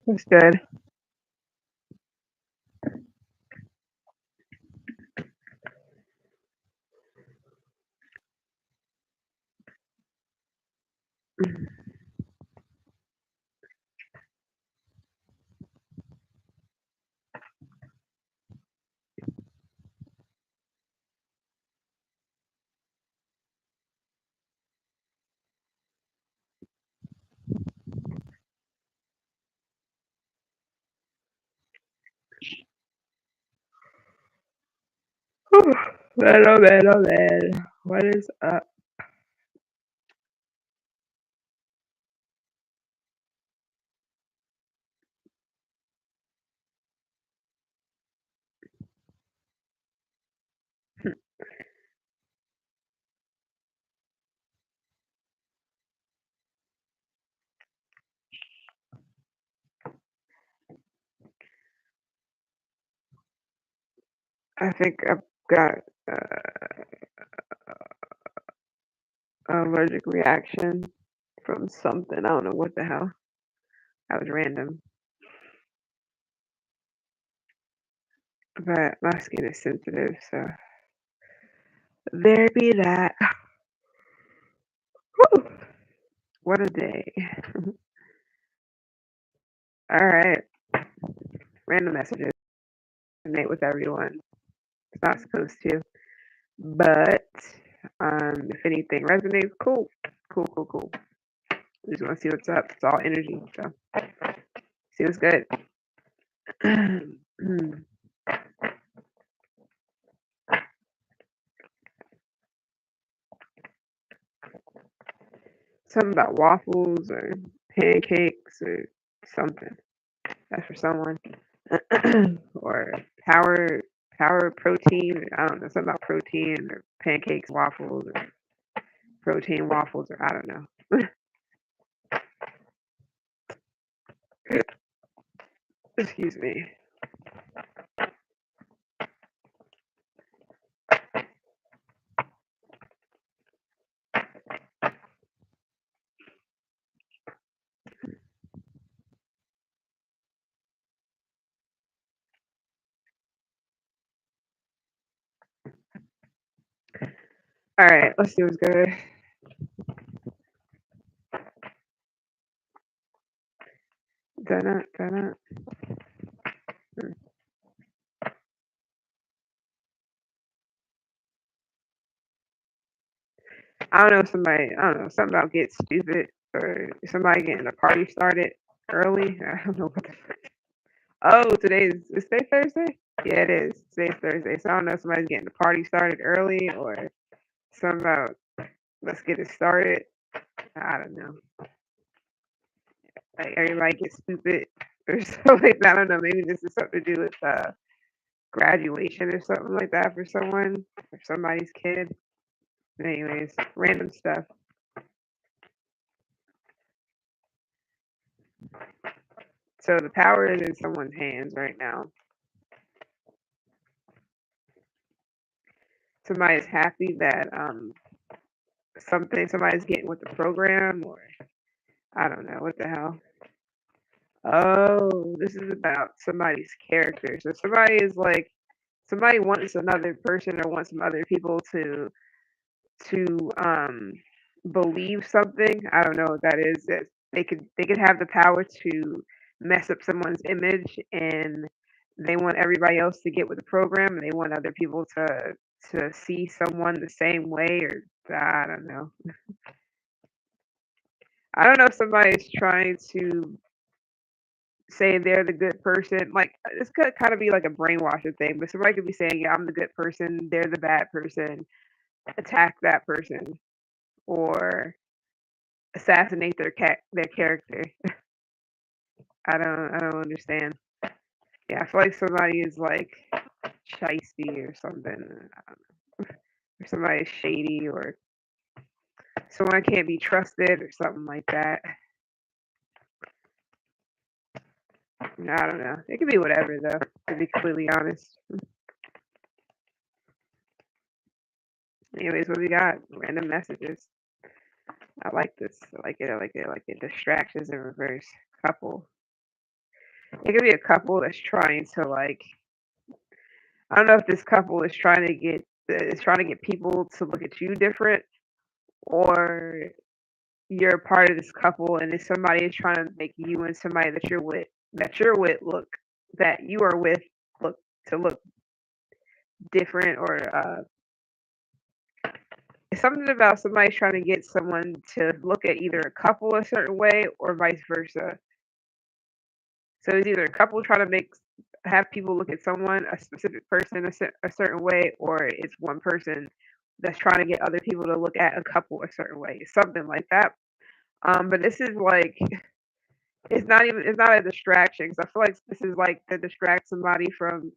That's good. Man, oh man, oh man. What is up? I think I've got uh, an allergic reaction from something. I don't know what the hell. That was random. But my skin is sensitive, so there be that. Whew, what a day. All right. Random messages. Resonate with everyone. It's not supposed to. But if anything resonates, cool. Cool, cool, cool. We just want to see what's up. It's all energy. So see what's good. Something about waffles or pancakes or something. That's for someone. Or power protein. I don't know. Something about protein or pancakes, waffles, or protein waffles, or I don't know. Excuse me. All right, let's see what's good. Dun, dun, dun. I don't know. Somebody. I don't know. Something about get stupid or somebody getting a party started early. I don't know what the. Oh, is today Thursday? Yeah, it is. Today's Thursday. So I don't know if somebody's getting the party started early or something about let's get it started. I don't know. Like everybody gets stupid or something like that. I don't know. Maybe this is something to do with graduation or something like that for someone or somebody's kid. Anyways, random stuff. So the power is in someone's hands right now. Somebody's happy that somebody's getting with the program or I don't know what the hell. Oh, this is about somebody's character. So somebody wants another person or wants some other people to believe something. I don't know what that is. That they could have the power to mess up someone's image and they want everybody else to get with the program and they want other people to see someone the same way or I don't know. I don't know if somebody's trying to say they're the good person. Like this could kind of be like a brainwashing thing, but somebody could be saying, "Yeah, I'm the good person. They're the bad person. Attack that person or assassinate their character." I don't understand. Yeah, I feel like somebody is like shisty or something. I don't know. Or somebody's shady or someone can't be trusted or something like that. I don't know. It could be whatever though, to be completely honest. Anyways, what we got? Random messages. I like this. I like it. I like it. I like it. Distractions in reverse. Couple. It could be a couple that's trying to like, I don't know if this couple is trying to get people to look at you different, or you're part of this couple and if somebody is trying to make you and somebody that you're with look that you are with look to look different, or it's something about somebody trying to get someone to look at either a couple a certain way or vice versa. So it's either a couple trying to have people look at someone, a specific person, a certain way, or it's one person that's trying to get other people to look at a couple a certain way, something like that. But this is like it's not a distraction 'cause I feel like this is like to distract somebody from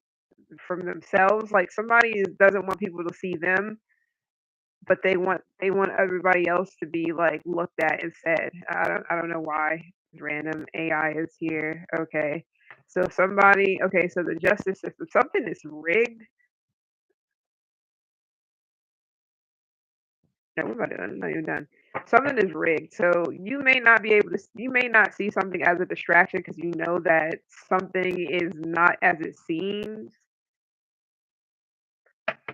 themselves. Like doesn't want people to see them, but they want everybody else to be like looked at instead. I don't know why. Random AI is here. Okay. So the justice system, something is rigged. No, we're about done. I'm not even done. Something is rigged. So you may not see something as a distraction because you know that something is not as it seems.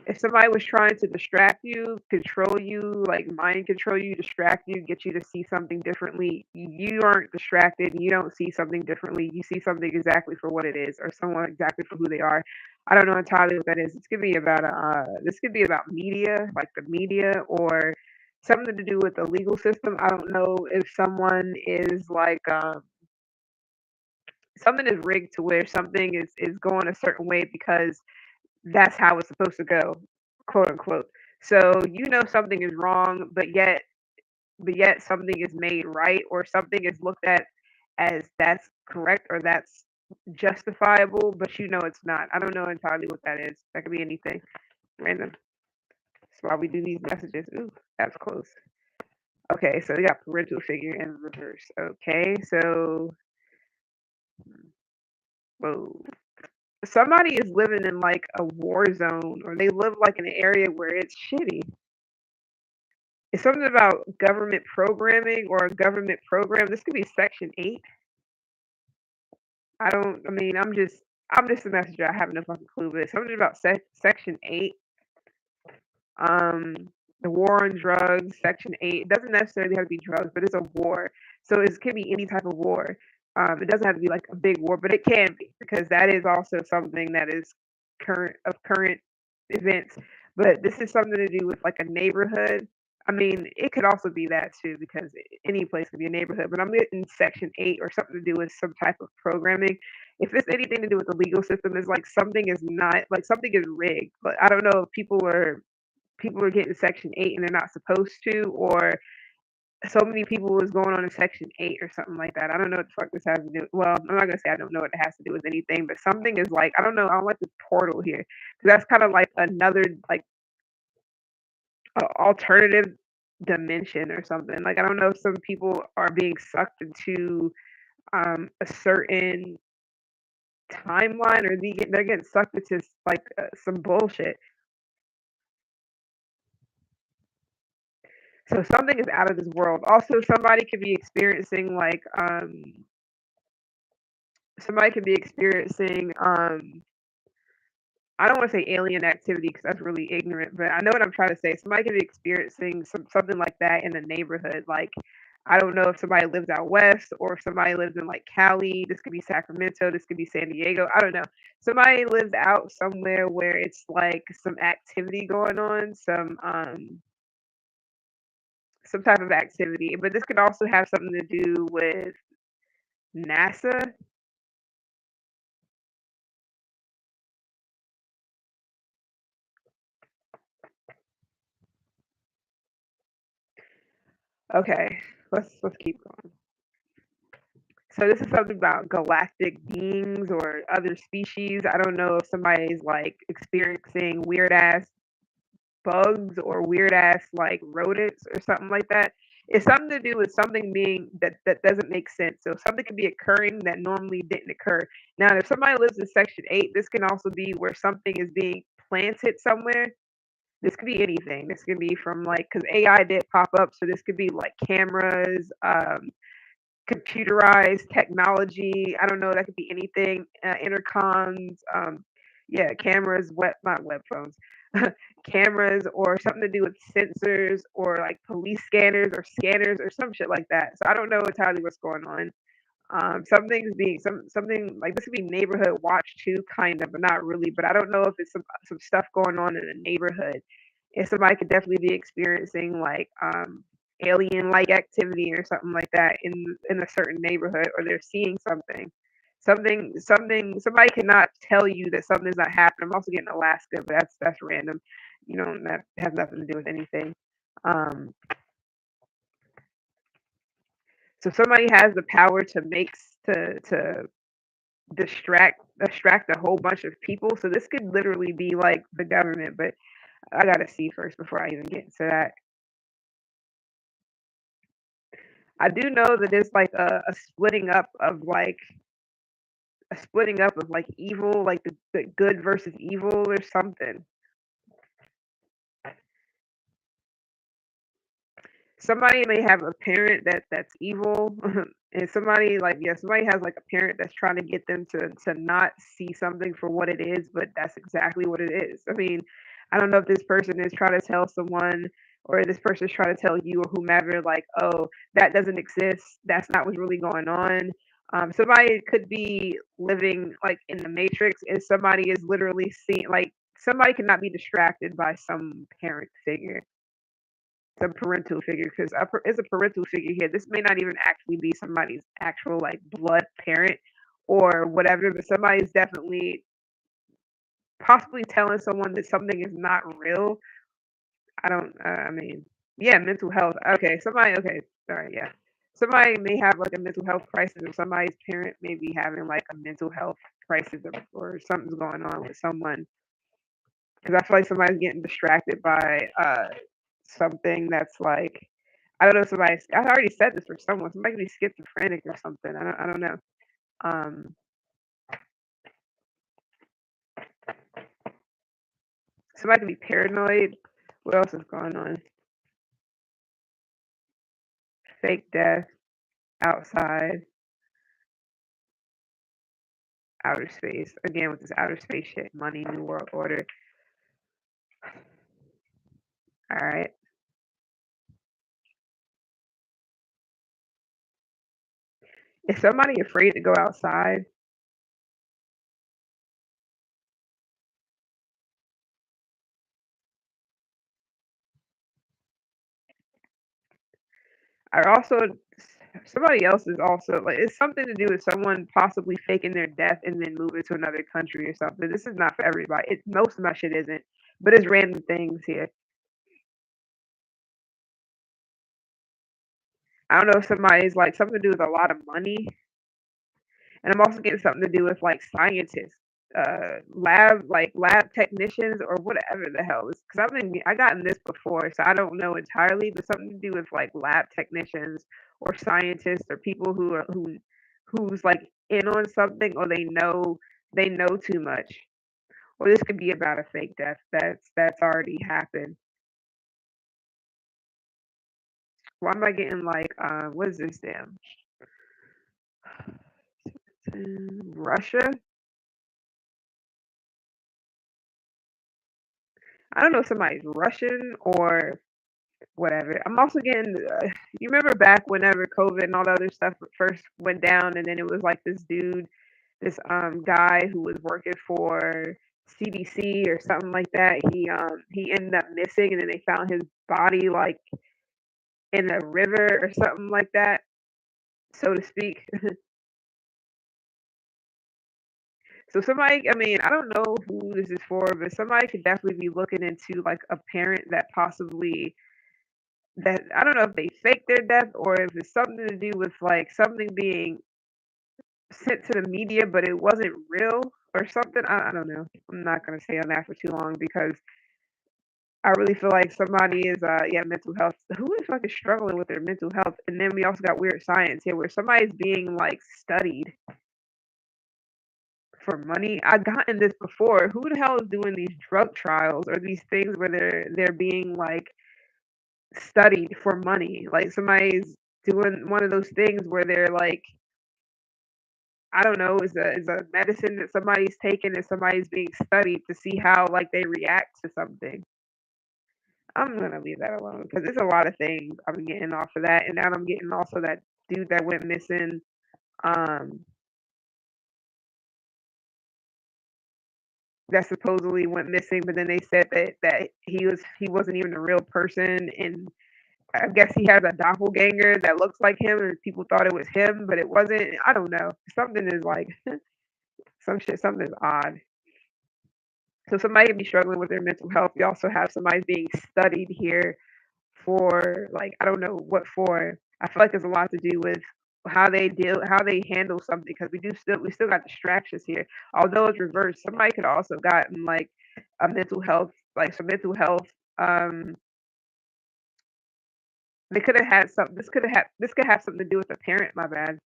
If somebody was trying to distract you, control you, like mind control you, distract you, get you to see something differently, you aren't distracted. You don't see something differently. You see something exactly for what it is, or someone exactly for who they are. I don't know entirely what that is. This could be about media, like the media, or something to do with the legal system. I don't know if someone is like something is rigged to where something is going a certain way because that's how it's supposed to go, quote unquote. So you know something is wrong, but yet something is made right, or something is looked at as that's correct or that's justifiable, but you know it's not. I don't know entirely what that is. That could be anything random. That's why we do these messages. Ooh, that's close. Okay, so we got parental figure in reverse. Okay, so whoa. Somebody is living in like a war zone, or they live like in an area where it's shitty. It's something about government programming or a government program. This could be Section 8. I mean, I'm just a messenger. I have no fucking clue, but it's something about Section 8. Um, the war on drugs, Section 8. It doesn't necessarily have to be drugs, but it's a war. So it could be any type of war. It doesn't have to be like a big war, but it can be because that is also something that is current events. But this is something to do with like a neighborhood. I mean, it could also be that too because any place could be a neighborhood. But I'm getting Section 8 or something to do with some type of programming. If it's anything to do with the legal system, it's like something is not like something is rigged. But I don't know if people are getting Section 8 and they're not supposed to, or so many people is going on in Section 8 or something like that. I don't know what the fuck this has to do. Well, I'm not gonna say I don't know what it has to do with anything, but something is like I don't know. I don't like this portal here because that's kind of like another like alternative dimension or something. Like I don't know if some people are being sucked into a certain timeline, or they're getting sucked into like some bullshit. So something is out of this world. Also, somebody could be experiencing I don't want to say alien activity because that's really ignorant, but I know what I'm trying to say. Somebody could be experiencing something like that in the neighborhood. Like I don't know if somebody lives out west or if somebody lives in like Cali. This could be Sacramento. This could be San Diego. I don't know. Somebody lives out somewhere where it's like some activity going on, some type of activity. But this could also have something to do with NASA. Okay, let's keep going. So this is something about galactic beings or other species. I don't know if somebody's like experiencing weird ass bugs or weird ass like rodents or something like that. It's something to do with something being that doesn't make sense. So something could be occurring that normally didn't occur. Now, if somebody lives in Section 8, this can also be where something is being planted somewhere. This could be anything. This could be from like because AI did pop up, so this could be like cameras, computerized technology. I don't know, that could be anything. Intercoms, yeah, cameras, web not web phones, cameras, or something to do with sensors or like police scanners or some shit like that. So I don't know entirely what's going on. Something's being something like this could be neighborhood watch too, kind of, but not really. But I don't know if it's some stuff going on in the neighborhood. If somebody could definitely be experiencing like alien like activity or something like that in a certain neighborhood, or they're seeing something. Somebody cannot tell you that something's not happening. I'm also getting Alaska, but that's random. You know, that has nothing to do with anything. Um, so somebody has the power to make to distract a whole bunch of people. So this could literally be like the government, but I gotta see first before I even get into that. I do know that it's like a splitting up of like evil, like the good versus evil or something. Somebody may have a parent that's evil, and somebody like yeah, somebody has like a parent that's trying to get them to not see something for what it is, but that's exactly what it is. I mean, I don't know if this person is trying to tell someone or this person is trying to tell you or whomever like, oh, that doesn't exist. That's not what's really going on. Somebody could be living like in the matrix, and somebody is literally seeing like somebody cannot be distracted by some parent figure, some parental figure, because it's a parental figure here. This may not even actually be somebody's actual like blood parent or whatever, but somebody's definitely possibly telling someone that something is not real. I don't. I mean, yeah, mental health. Okay, somebody. Okay, sorry. Yeah, somebody may have like a mental health crisis, or somebody's parent may be having like a mental health crisis, or something's going on with someone. Because I feel like somebody's getting distracted by something that's like I don't know, somebody I already said this for someone. Somebody could be schizophrenic or something. I don't know. Um, Somebody could be paranoid. What else is going on? Fake death, outside, outer space. Again with this outer space shit, money, new world order. All right. Is somebody afraid to go outside? I also somebody else is also like it's something to do with someone possibly faking their death and then moving to another country or something. This is not for everybody. Most of my shit isn't, but it's random things here. I don't know if somebody's like something to do with a lot of money, and I'm also getting something to do with like scientists, lab technicians or whatever the hell is. Because I gotten this before, so I don't know entirely, but something to do with like lab technicians or scientists or people who's like in on something or they know too much. Or this could be about a fake death that's already happened. Why am I getting like what is this damn Russia? I don't know if somebody's Russian or whatever. I'm also getting you remember back whenever COVID and all the other stuff first went down, and then it was like this dude, this guy who was working for CDC or something like that. He ended up missing, and then they found his body like in a river or something like that, so to speak. So somebody, I mean, I don't know who this is for, but somebody could definitely be looking into like a parent that possibly that I don't know if they fake their death or if it's something to do with like something being sent to the media, but it wasn't real or something. I don't know. I'm not gonna stay on that for too long because I really feel like somebody is yeah, mental health. Who is fucking struggling with their mental health? And then we also got weird science here where somebody's being like studied for money. I've gotten this before. Who the hell is doing these drug trials or these things where they're being like studied for money? Like somebody's doing one of those things where they're like, I don't know, is a medicine that somebody's taking and somebody's being studied to see how like they react to something. I'm gonna leave that alone because there's a lot of things I'm getting off of that, and now I'm getting also that dude that went missing. Um, that supposedly went missing, but then they said that he wasn't even a real person, and I guess he has a doppelganger that looks like him, and people thought it was him, but it wasn't. I don't know. Something is like something's odd. So somebody could be struggling with their mental health. You also have somebody being studied here for like I don't know what for. I feel like there's a lot to do with how they handle something because we still got distractions here. Although it's reversed, somebody could also gotten like a mental health like some mental health. Um, they could have had some. This could have something to do with the parent. My bad.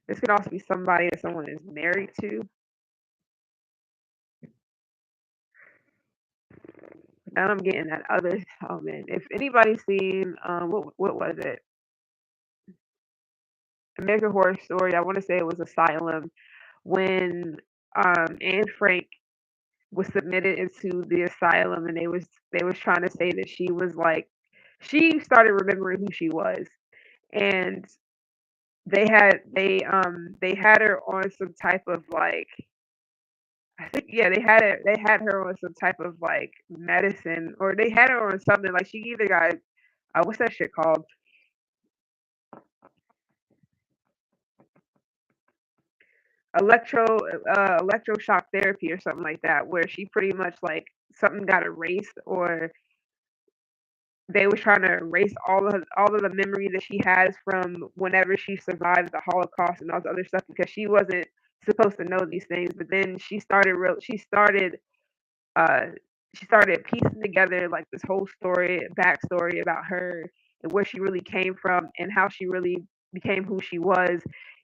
This could also be somebody that someone is married to. And I'm getting that other. Oh man, if anybody's seen what was it? American Horror Story. I want to say it was Asylum when Anne Frank was submitted into the asylum, and they was trying to say that she was like she started remembering who she was, and they had her on some type of like I think yeah they had her on some type of like medicine or they had her on something like she either got what's that shit called, electro electroshock therapy or something like that, where she pretty much like something got erased or they were trying to erase all of the memory that she has from whenever she survived the Holocaust and all this other stuff because she wasn't supposed to know these things. But then uh she started piecing together like this whole story, backstory about her and where she really came from and how she really became who she was.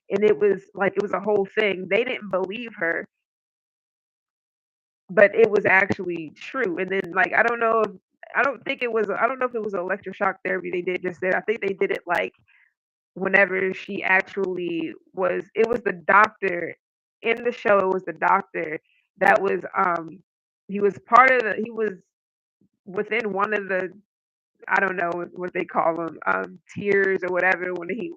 And it was like it was a whole thing. They didn't believe her, but it was actually true. And then like I don't know if it was electroshock therapy they did just then. I think they did it like whenever she actually was it was the doctor in the show, it was the doctor that was he was part of the he was within one of the I don't know what they call them, tiers or whatever when he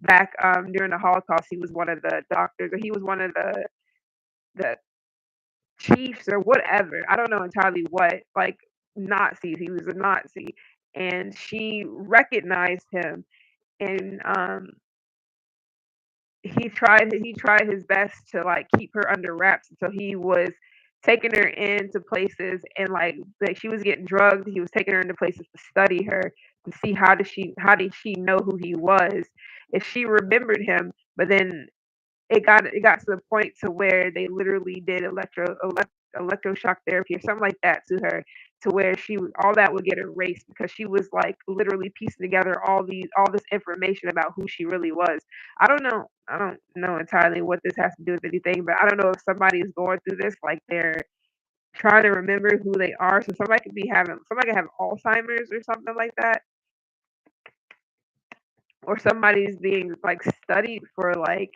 back during the Holocaust he was one of the doctors or he was one of the chiefs or whatever. I don't know entirely what, like Nazis. He was a Nazi, and she recognized him, and he tried his best to like keep her under wraps until he was taking her into places and like she was getting drugged. He was taking her into places to study her to see how did she know who he was if she remembered him. But then it got to the point to where they literally did electroshock therapy or something like that to her to where she was all that would get erased because she was like literally piecing together all this information about who she really was. I don't know entirely what this has to do with anything, but I don't know if somebody is going through this like they're trying to remember who they are. So somebody could have Alzheimer's or something like that, or somebody's being like studied for like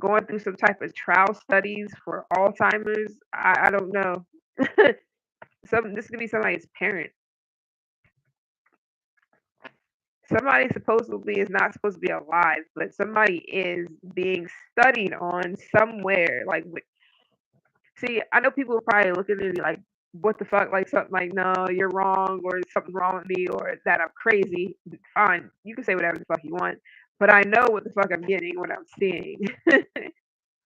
going through some type of trial studies for Alzheimer's. I don't know. This could be somebody's parent. Somebody supposedly is not supposed to be alive, but somebody is being studied on somewhere. See, I know people are probably looking at me like, "What the fuck?" Like something like, "No, you're wrong," or "Something wrong with me," or that I'm crazy. Fine, you can say whatever the fuck you want, but I know what the fuck I'm getting, what I'm seeing.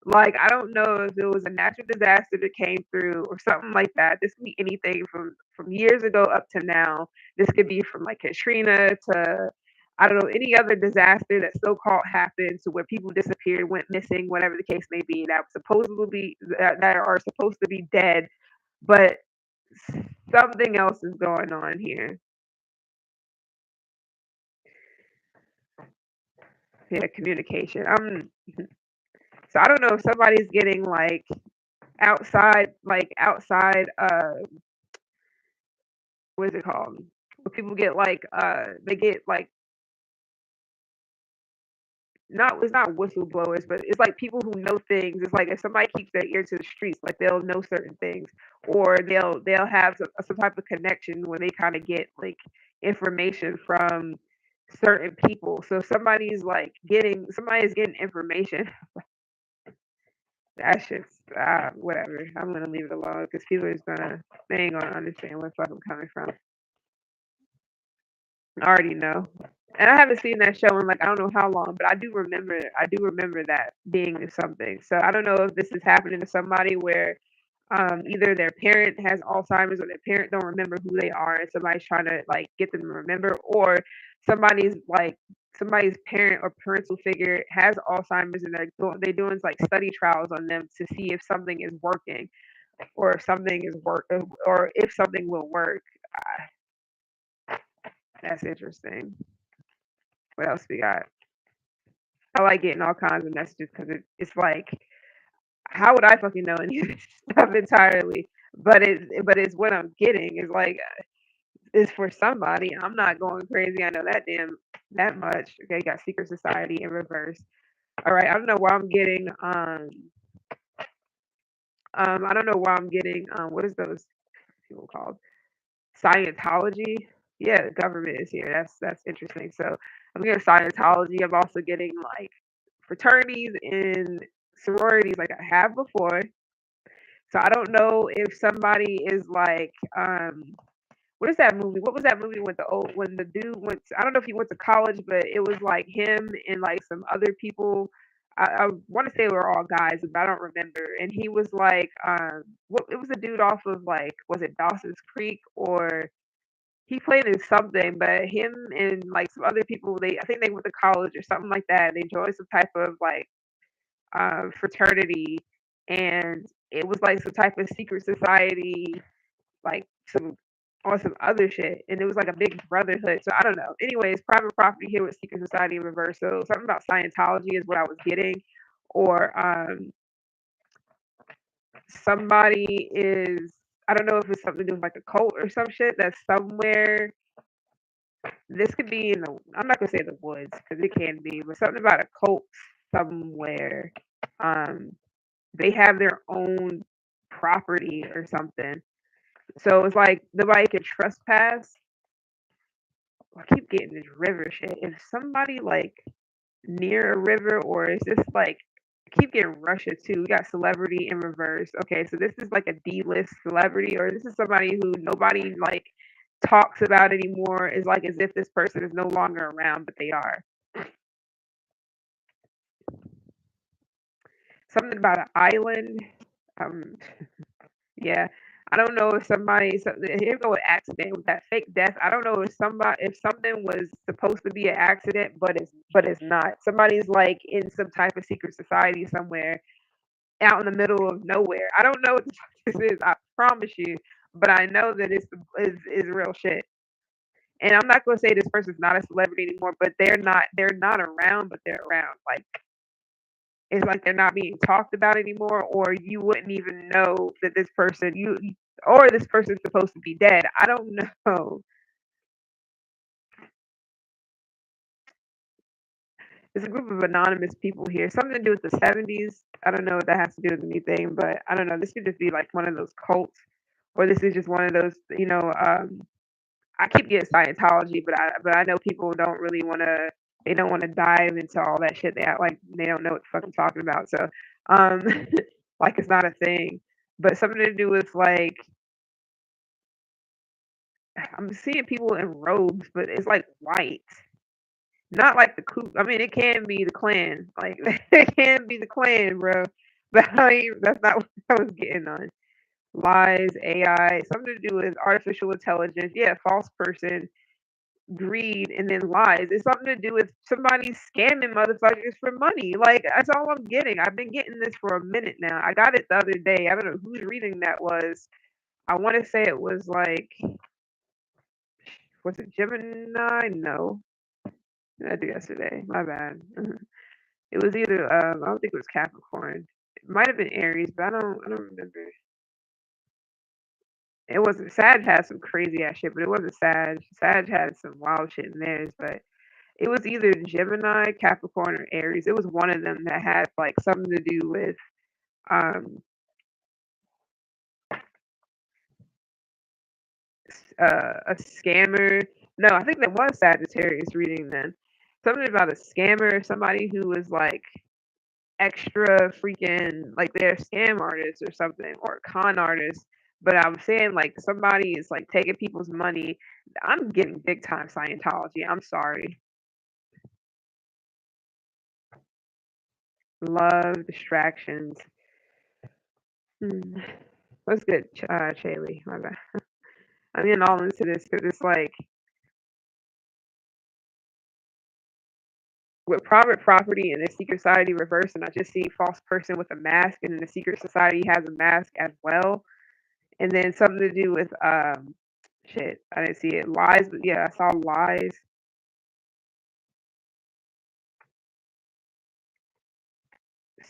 Like, I don't know if it was a natural disaster that came through or something like that. This could be anything from years ago up to now. This could be from like Katrina to I don't know any other disaster that so-called happened to where people disappeared, went missing, whatever the case may be, that are supposed to be dead, but something else is going on here. Yeah, communication. So I don't know if somebody's getting like outside what is it called? Where people get like they get like not it's not whistleblowers, but it's like people who know things. It's like if somebody keeps their ear to the streets, like they'll know certain things, or they'll have some type of connection where they kind of get like information from certain people. So somebody's getting information. That shit's whatever. I'm gonna leave it alone because people is gonna they ain't gonna understand where the fuck I'm coming from. I already know. And I haven't seen that show in like I don't know how long, but I do remember that being something. So I don't know if this is happening to somebody where either their parent has Alzheimer's or their parent don't remember who they are and somebody's trying to like get them to remember, or somebody's like somebody's parent or parental figure has Alzheimer's and they're doing like study trials on them to see if something is working or if something is work or if something will work. Uh, that's interesting. What else we got? I like getting all kinds of messages because it's like, how would I fucking know any of this stuff entirely? But it's what I'm getting is like is for somebody. I'm not going crazy. I know that much. Okay, got secret society in reverse. All right. I don't know why I'm getting I don't know why I'm getting what is those people called? Scientology. Yeah, the government is here. That's interesting. So I'm getting Scientology. I'm also getting like fraternities and sororities like I have before. So I don't know if somebody is like, what is that movie? What was that movie with the old when the dude went? I don't know if he went to college, but it was like him and like some other people. I want to say we were all guys, but I don't remember. And he was like, what? It was a dude off of like, was it Dawson's Creek or he played in something? But him and like some other people, I think they went to college or something like that. They joined some type of like fraternity, and it was like some type of secret society, like some on some other shit, and it was like a big brotherhood. So I don't know. Anyways, private property here with secret society in reverse. So something about Scientology is what I was getting, or somebody is. I don't know if it's something to do with like a cult or some shit that's somewhere. This could be in the. I'm not gonna say the woods because it can be, but something about a cult somewhere. Um, they have their own property or something. So it's like nobody can trespass. I keep getting this river shit. Is somebody like near a river or is this like I keep getting Russia too? We got celebrity in reverse. Okay, so this is like a D-list celebrity or this is somebody who nobody like talks about anymore. Is like as if this person is no longer around, but they are. Something about an island. Um, Yeah. I don't know if here go an accident with that fake death. I don't know if something was supposed to be an accident, but it's not. Somebody's like in some type of secret society somewhere out in the middle of nowhere. I don't know what the fuck this is. I promise you, but I know that is real shit. And I'm not gonna say this person's not a celebrity anymore, but they're not around, but they're around. Like it's like they're not being talked about anymore, or you wouldn't even know that or this person's supposed to be dead. I don't know. There's a group of anonymous people here. Something to do with the 70s. I don't know what that has to do with anything, but I don't know. This could just be like one of those cults, or this is just one of those. I keep getting Scientology, but I know people don't really want to. They don't want to dive into all that shit. They act like they don't know what the fuck I'm talking about. So, um, like it's not a thing. But something to do with like I'm seeing people in robes, but it's like white. Not like the Ku I mean, it can be the Klan, like, it can be the Klan, bro, but that's not what I was getting on. Lies, AI, something to do with artificial intelligence, yeah, false person, greed, and then lies. It's something to do with somebody scamming motherfuckers for money, like, that's all I'm getting. I've been getting this for a minute now. I got it the other day. I don't know whose reading that was. I wanna say it was it Gemini? No. I did yesterday. My bad. It was either I don't think it was Capricorn. It might have been Aries, but I don't remember. It wasn't Sag had some crazy ass shit, but it wasn't Sag. Sag had some wild shit in theirs, but it was either Gemini, Capricorn, or Aries. It was one of them that had like something to do with um a scammer. No, I think that was Sagittarius reading then. Something about a scammer, somebody who was like extra freaking like they're a scam artist or something or a con artist. But I'm saying like somebody is like taking people's money. I'm getting big time Scientology. I'm sorry. Love distractions. Hmm. Let's get Chaley. My bad. I'm getting all into this because it's like with private property and the secret society reverse, and I just see false person with a mask, and then the secret society has a mask as well, and then something to do with shit. I didn't see it lies, but yeah, I saw lies.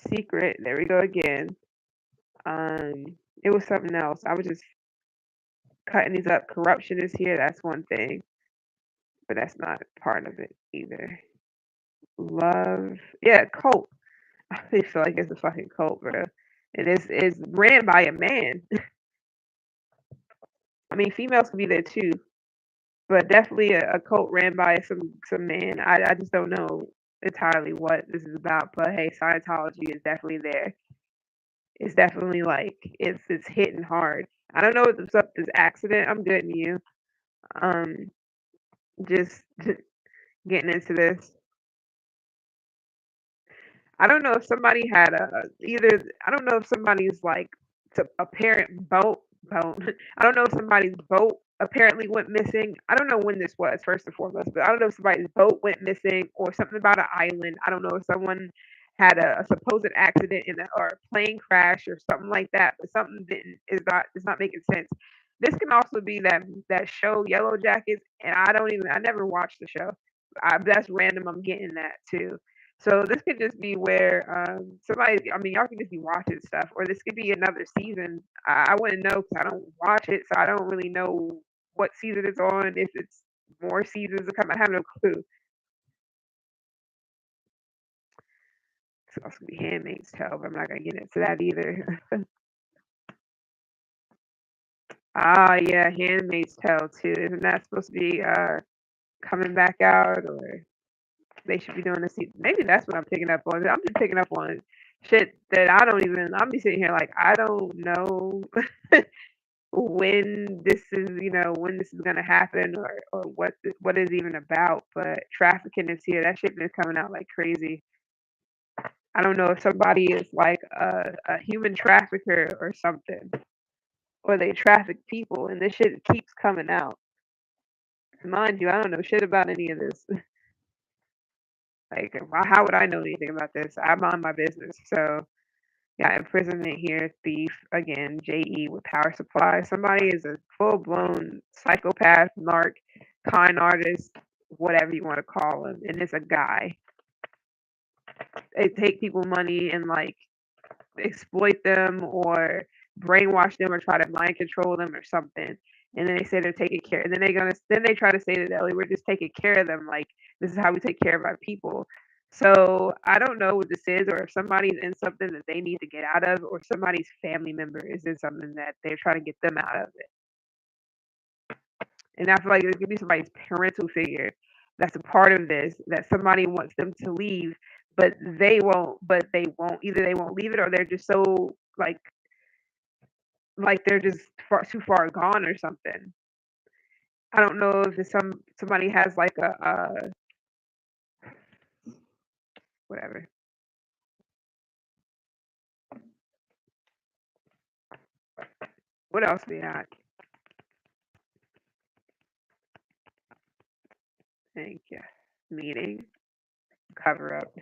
Secret. There we go again. It was something else. I was just cutting these up. Corruption is here. That's one thing, but that's not part of it either. Love. Yeah, cult. I feel like it's a fucking cult, bro. And it's ran by a man. I mean, females can be there too, but definitely a cult ran by some man. I just don't know entirely what this is about, but hey, Scientology is definitely there. It's definitely like it's hitting hard. I don't know what's up with this accident. I'm good to you. Um, just getting into this. I don't know if somebody had either. I don't know if somebody's like a parent boat. I don't know if somebody's boat apparently went missing. I don't know when this was first and foremost, but I don't know if somebody's boat went missing or something about an island. I don't know if someone had a supposed accident or a plane crash or something like that, but something didn't is not making sense. This can also be that show Yellow Jackets, and I never watched the show. That's random. I'm getting that too. So this could just be where somebody. I mean, y'all can just be watching stuff, or this could be another season. I wouldn't know because I don't watch it, so I don't really know what season it's on. If it's more seasons to come, I have no clue. It's also gonna be Handmaid's Tale, but I'm not gonna get into that either. Ah, yeah, Handmaid's Tale too. Isn't that supposed to be coming back out, or they should be doing a season? Maybe that's what I'm picking up on. I'm just picking up on shit that I don't even. I'm be sitting here like I don't know when this is, when this is gonna happen or what is even about. But trafficking is here. That shit is coming out like crazy. I don't know if somebody is like a human trafficker or something, or they traffic people, and this shit keeps coming out. Mind you, I don't know shit about any of this. Like, how would I know anything about this? I mind my business. So, yeah, imprisonment here, thief again, JE with power supply. Somebody is a full blown psychopath, narc, con artist, whatever you want to call him, and it's a guy. They take people money and like exploit them or brainwash them or try to mind control them or something. And then they say they're taking care. And then they try to say that Ellie, we're just taking care of them. Like this is how we take care of our people. So I don't know what this is, or if somebody's in something that they need to get out of, or somebody's family member is in something that they're trying to get them out of it. And I feel like it could be somebody's parental figure that's a part of this, that somebody wants them to leave, but they won't. But they won't. Either they won't leave it, or they're just so like they're just too far gone or something. I don't know if it's somebody has like a whatever. What else we got? Thank you. Meeting, cover up,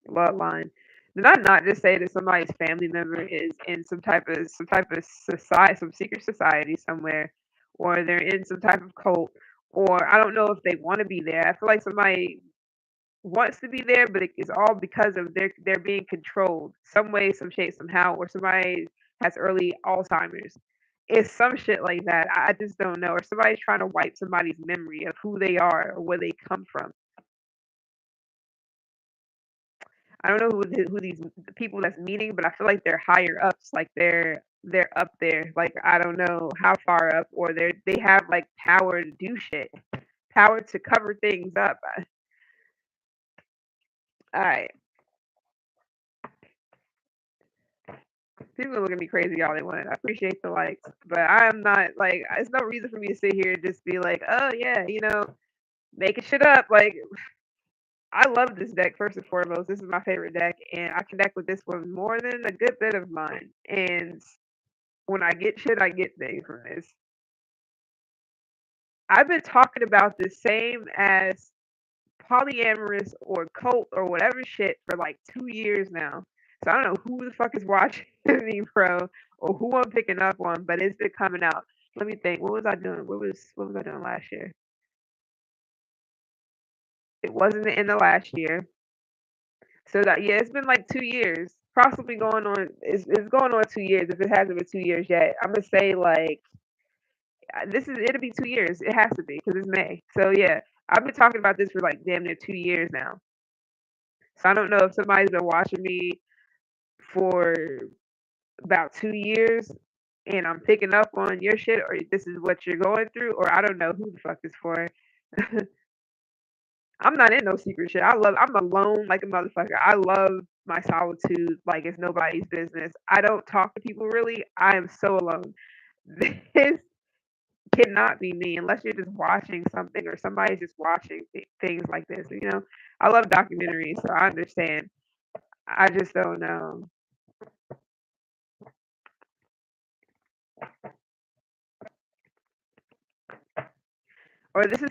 bloodline. Did I not just say that somebody's family member is in some type of society, some secret society somewhere, or they're in some type of cult, or I don't know if they want to be there. I feel like somebody wants to be there, but it's all because of they're being controlled some way, some shape, somehow, or somebody. has early Alzheimer's. It's some shit like that. I just don't know. Or somebody's trying to wipe somebody's memory of who they are or where they come from. I don't know who these people that's meeting, but I feel like they're higher ups. Like they're up there. Like I don't know how far up, or they have like power to do shit, power to cover things up. All right, people can look at me crazy all they want. I appreciate the likes, but I'm not like. It's no reason for me to sit here and just be like, oh yeah, making shit up. Like I love this deck first and foremost. This is my favorite deck, and I connect with this one more than a good bit of mine. And when I get shit, I get things from this. I've been talking about the same as polyamorous or cult or whatever shit for like 2 years now. So I don't know who the fuck is watching me, bro, or who I'm picking up on, but it's been coming out. Let me think. What was I doing? What was I doing last year? It wasn't the end of last year. So that yeah, it's been like 2 years. Possibly going on it's going on 2 years. If it hasn't been 2 years yet, I'm gonna say like it'll be 2 years. It has to be because it's May. So yeah, I've been talking about this for like damn near 2 years now. So I don't know if somebody's been watching me for about 2 years and I'm picking up on your shit or this is what you're going through, or I don't know who the fuck this for. I'm not in no secret shit. I'm alone like a motherfucker. I love my solitude like it's nobody's business. I don't talk to people really. I am so alone. This cannot be me unless you're just watching something or somebody's just watching things like this. I love documentaries, so I understand. I just don't know. Or this is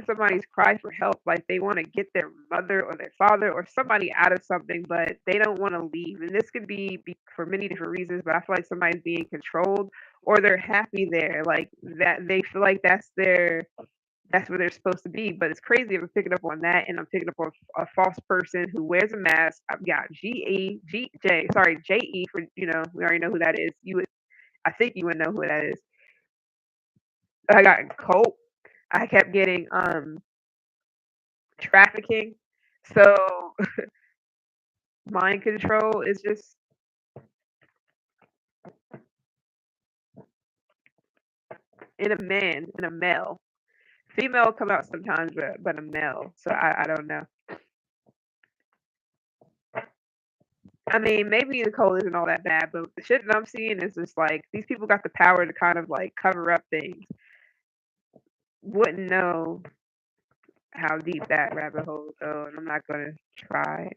somebody's cry for help, like they want to get their mother or their father or somebody out of something, but they don't want to leave. And this could be for many different reasons, but I feel like somebody's being controlled or they're happy there, like that they feel like that's where they're supposed to be. But it's crazy. I'm picking up on that, and I'm picking up on a false person who wears a mask. I've got J E for we already know who that is. I think you would know who that is. I got cult. I kept getting trafficking. So mind control is just in a male. Female come out sometimes, but a male. So I don't know. I mean, maybe the cold isn't all that bad, but the shit that I'm seeing is just like these people got the power to kind of like cover up things. Wouldn't know how deep that rabbit hole would go, and I'm not gonna try.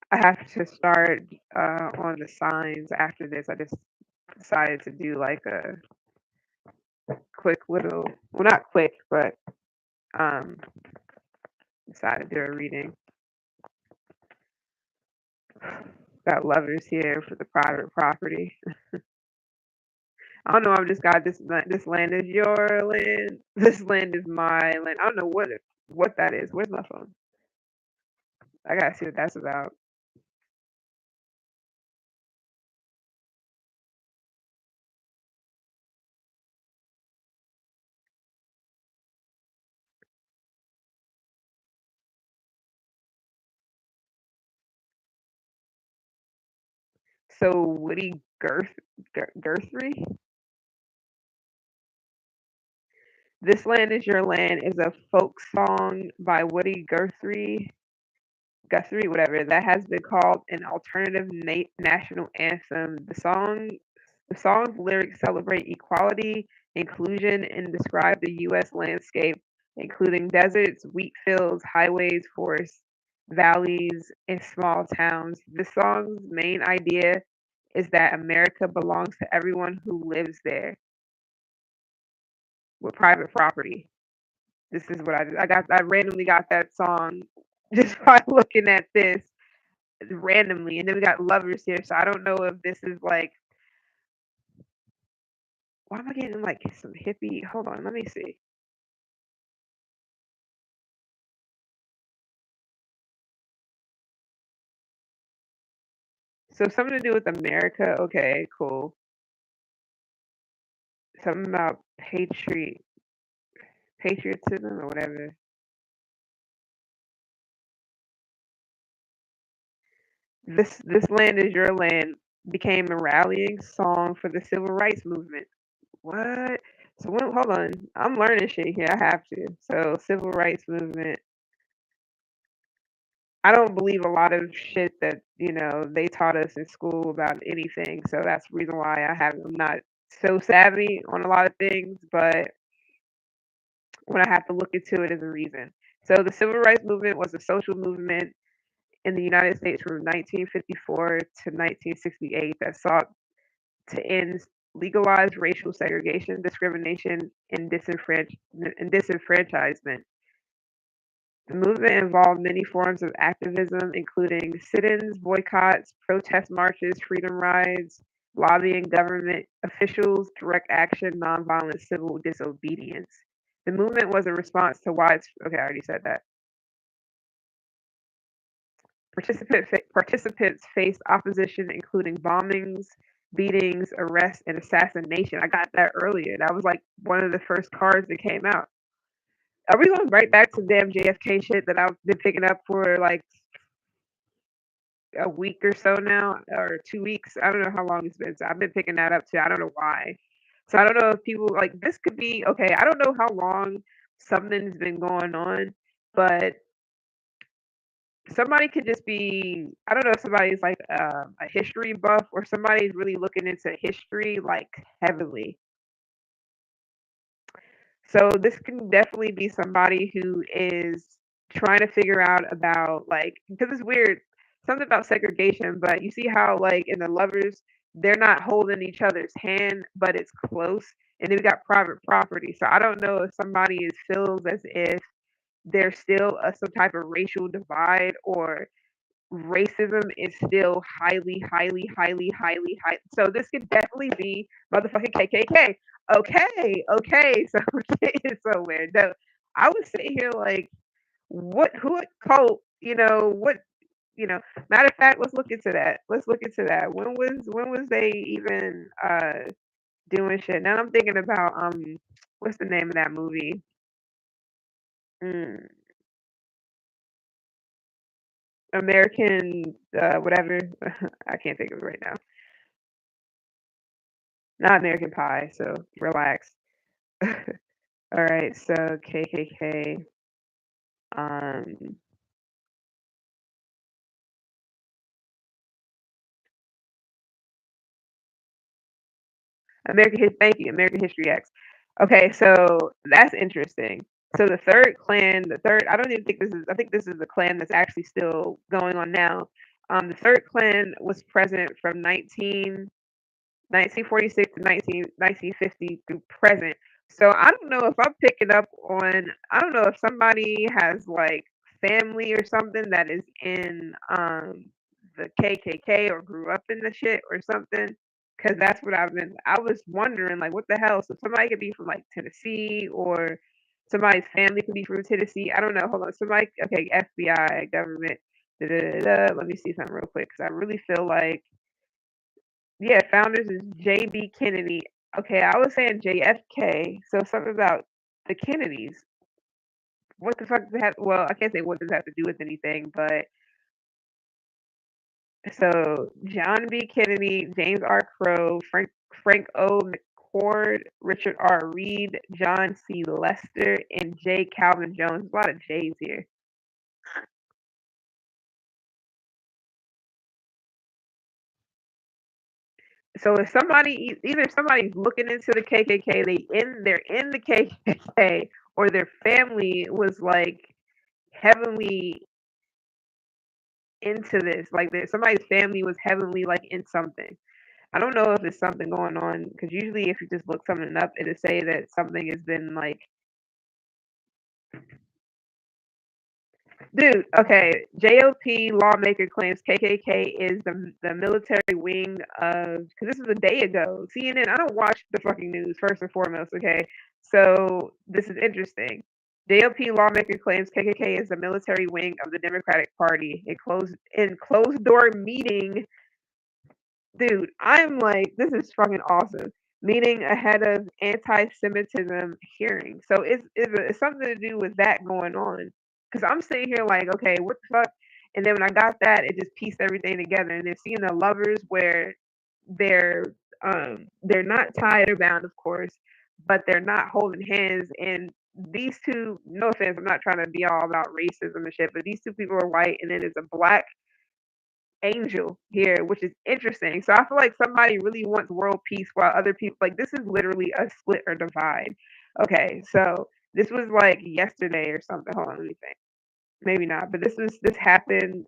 I have to start on the signs after this. I just decided to do like a quick little, well, not quick, but um, decided to do a reading. Got lovers here for the private property. I don't know. I've just got this land is your land. This land is my land. I don't know what that is. Where's my phone? I gotta see what that's about. So Woody Guthrie. This land is your land is a folk song by Woody Guthrie, whatever, that has been called an alternative national anthem. The song's lyrics celebrate equality, inclusion, and describe the U.S. landscape, including deserts, wheat fields, highways, forests, valleys, and small towns. The song's main idea is that America belongs to everyone who lives there with private property. This is what I did. I randomly got that song just by looking at this randomly. And then we got lovers here. So I don't know if this is like, why am I getting like some hippie? Hold on, let me see. So something to do with America. Okay, cool. Something about patriotism or whatever. This land is your land became a rallying song for the civil rights movement. What? So when, hold on, I'm learning shit here. I have to. So civil rights movement. I don't believe a lot of shit that they taught us in school about anything. So that's the reason why I'm not so savvy on a lot of things. But when I have to look into it, is a reason. So the civil rights movement was a social movement in the United States from 1954 to 1968 that sought to end legalized racial segregation, discrimination, and disenfranchisement. The movement involved many forms of activism, including sit-ins, boycotts, protest marches, freedom rides, lobbying government officials, direct action, nonviolent civil disobedience. The movement was a response to okay, I already said that. Participants faced opposition, including bombings, beatings, arrests, and assassination. I got that earlier. That was like one of the first cards that came out. Are we going right back to damn JFK shit that I've been picking up for like a week or so now, or 2 weeks? I don't know how long it's been. So I've been picking that up too. I don't know why. So I don't know if people like this could be okay. I don't know how long something's been going on, but somebody could just be, I don't know if somebody's like a history buff or somebody's really looking into history like heavily. So this can definitely be somebody who is trying to figure out about like, because it's weird, something about segregation, but you see how like in the lovers, they're not holding each other's hand, but it's close, and then we got private property. So I don't know if somebody is feels as if there's still some type of racial divide, or racism is still highly, highly, highly, highly, high. So this could definitely be motherfucking KKK. Okay, okay. So shit is so weird. No, I would sit here like, what? Who cult? What? Matter of fact, let's look into that. Let's look into that. When was they even doing shit? Now I'm thinking about what's the name of that movie? Mm, American whatever. I can't think of it right now. Not American Pie, so relax. All right, so KKK, um, thank you, American History X. Okay, so that's interesting. So the third clan, I don't even think this is, I think this is the clan that's actually still going on now. The third clan was present from 1946 to 1950 through present. So I don't know if I'm picking up on, I don't know if somebody has like family or something that is in the KKK or grew up in the shit or something. Cause that's what I was wondering, like, what the hell? So somebody could be from like Tennessee, or somebody's family could be from Tennessee. I don't know. Hold on. Somebody, okay, FBI, government. Da, da, da, da. Let me see something real quick. Cause I really feel like, yeah, founders is JB Kennedy. Okay, I was saying JFK, so something about the Kennedys. What the fuck does that have? Well, I can't say what does that have to do with anything, but so John B. Kennedy, James R. Crow, Frank O. McCord, Richard R. Reed, John C. Lester, and J. Calvin Jones. A lot of J's here. So if either somebody's looking into the KKK, they're in the KKK, or their family was like heavily into this. Like that somebody's family was heavily like in something. I don't know if it's something going on, because usually if you just look something up, it'll say that something has been like, dude. Okay, JOP lawmaker claims KKK is the military wing of. Because this was a day ago. CNN. I don't watch the fucking news first and foremost. Okay, so this is interesting. JOP lawmaker claims KKK is the military wing of the Democratic Party. In closed door meeting Dude, I'm like, this is fucking awesome. Meeting ahead of anti-Semitism hearing. So it's something to do with that going on. Because I'm sitting here like, okay, what the fuck? And then when I got that, it just pieced everything together. And then seeing the lovers where they're they're not tied or bound, of course, but they're not holding hands. And these two, no offense, I'm not trying to be all about racism and shit, but these two people are white, and then there's a black angel here, which is interesting. So I feel like somebody really wants world peace while other people like this is literally a split or divide. Okay, so this was like yesterday or something. Hold on, let me think. Maybe not, but this happened.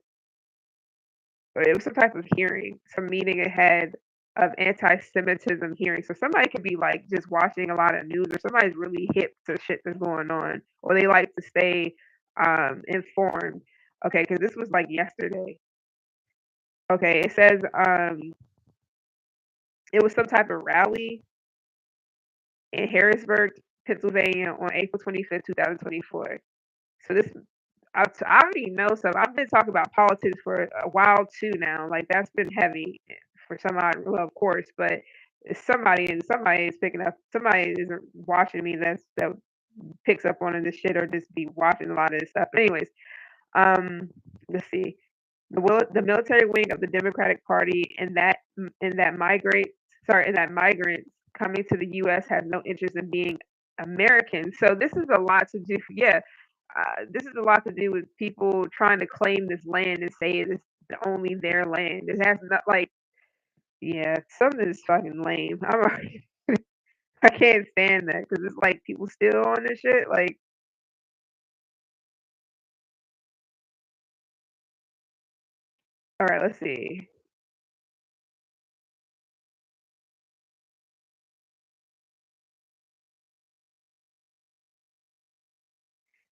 Or it was some type of hearing, some meeting ahead of anti-Semitism hearing. So somebody could be like just watching a lot of news, or somebody's really hip to shit that's going on, or they like to stay informed. Okay, because this was like yesterday. Okay, it says it was some type of rally in Harrisburg, Pennsylvania on April 25th, 2024. So this I already know some. I've been talking about politics for a while too now. Like that's been heavy for somebody, well, of course, but it's somebody and somebody is picking up. Somebody isn't watching me. That picks up on this shit or just be watching a lot of this stuff. Anyways, um, let's see. The military wing of the Democratic Party and that migrants coming to the U.S. have no interest in being American. So this is a lot to do. Yeah, this is a lot to do with people trying to claim this land and say it is only their land. It has not like yeah, something is fucking lame. I can't stand that because it's like people still on this shit. Like, all right, let's see.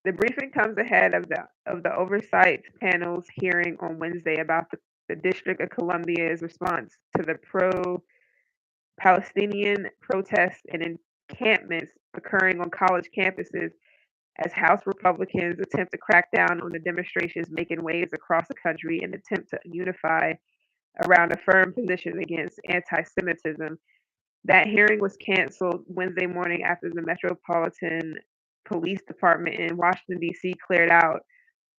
The briefing comes ahead of the oversight panel's hearing on Wednesday about the District of Columbia's response to the pro-Palestinian protests and encampments occurring on college campuses as House Republicans attempt to crack down on the demonstrations making waves across the country in an attempt to unify around a firm position against anti-Semitism. That hearing was canceled Wednesday morning after the Metropolitan Police Department in Washington, D.C. cleared out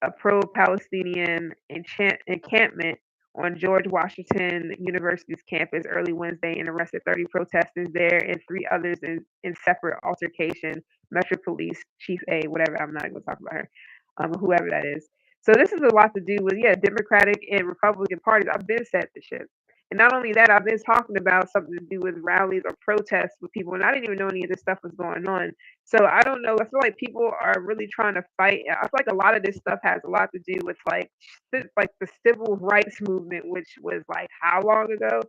a pro-Palestinian encampment on George Washington University's campus early Wednesday and arrested 30 protesters there and three others in separate altercation. Metro Police Chief A, whatever, I'm not going to talk about her, whoever that is. So this is a lot to do with, yeah, Democratic and Republican parties. I've been set the shit. And not only that, I've been talking about something to do with rallies or protests with people, and I didn't even know any of this stuff was going on. So I don't know. I feel like people are really trying to fight. I feel like a lot of this stuff has a lot to do with like the civil rights movement, which was like how long ago?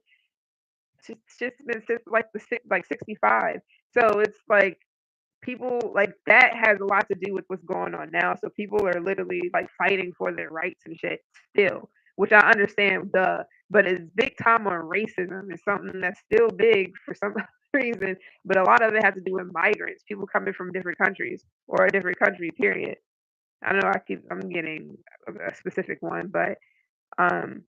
It's just been since like like 65. So it's like people like that has a lot to do with what's going on now. So people are literally like fighting for their rights and shit still, which I understand, duh. But it's big time on racism. It's something that's still big for some reason. But a lot of it has to do with migrants, people coming from different countries or a different country, period. I know I'm getting a specific one, but um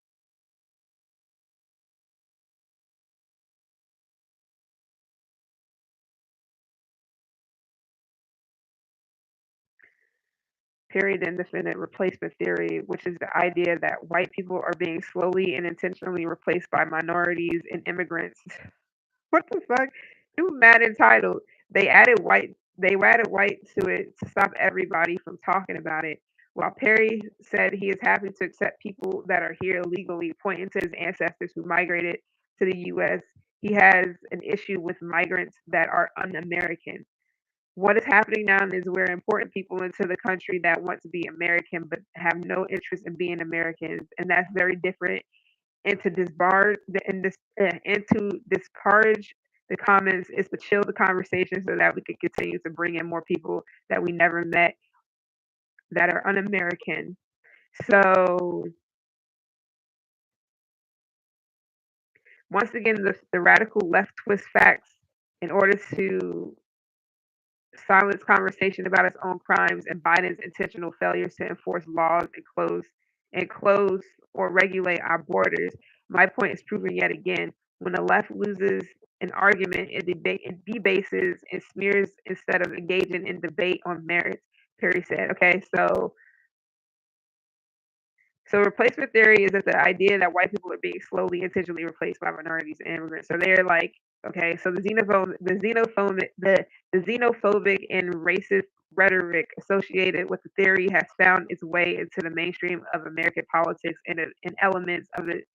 period indefinite replacement theory, which is the idea that white people are being slowly and intentionally replaced by minorities and immigrants. What the fuck? You mad entitled. They added white to it to stop everybody from talking about it. While Perry said he is happy to accept people that are here illegally, pointing to his ancestors who migrated to the US, he has an issue with migrants that are un-American. What is happening now is we're importing people into the country that want to be American but have no interest in being Americans, and that's very different. And to disbar and to discourage the comments is to chill the conversation so that we could continue to bring in more people that we never met that are un-American. So once again, the radical left twist facts in order to silence conversation about its own crimes and Biden's intentional failures to enforce laws and close or regulate our borders. My point is proven yet again. When the left loses an argument, it debases and smears instead of engaging in debate on merits. Perry said. Okay, so replacement theory is that the idea that white people are being slowly, intentionally replaced by minorities and immigrants. So they're like, okay, so the xenophobic and racist rhetoric associated with the theory has found its way into the mainstream of American politics, and elements of it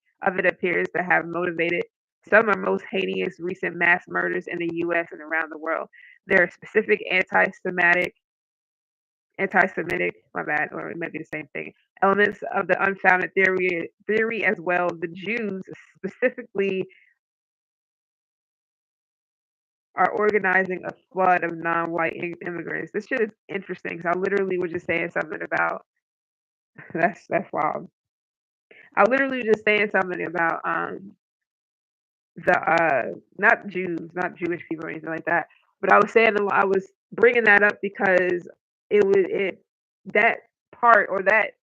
appears to have motivated some of the most heinous recent mass murders in the U.S. and around the world. There are specific anti-Semitic, my bad, or it might be the same thing. Elements of the unfounded theory as well. The Jews specifically are organizing a flood of non-white immigrants. This shit is interesting because I literally was just saying something about that's wild. I literally was just saying something about the not Jews, not Jewish people or anything like that, but I was saying I was bringing that up because it that part or that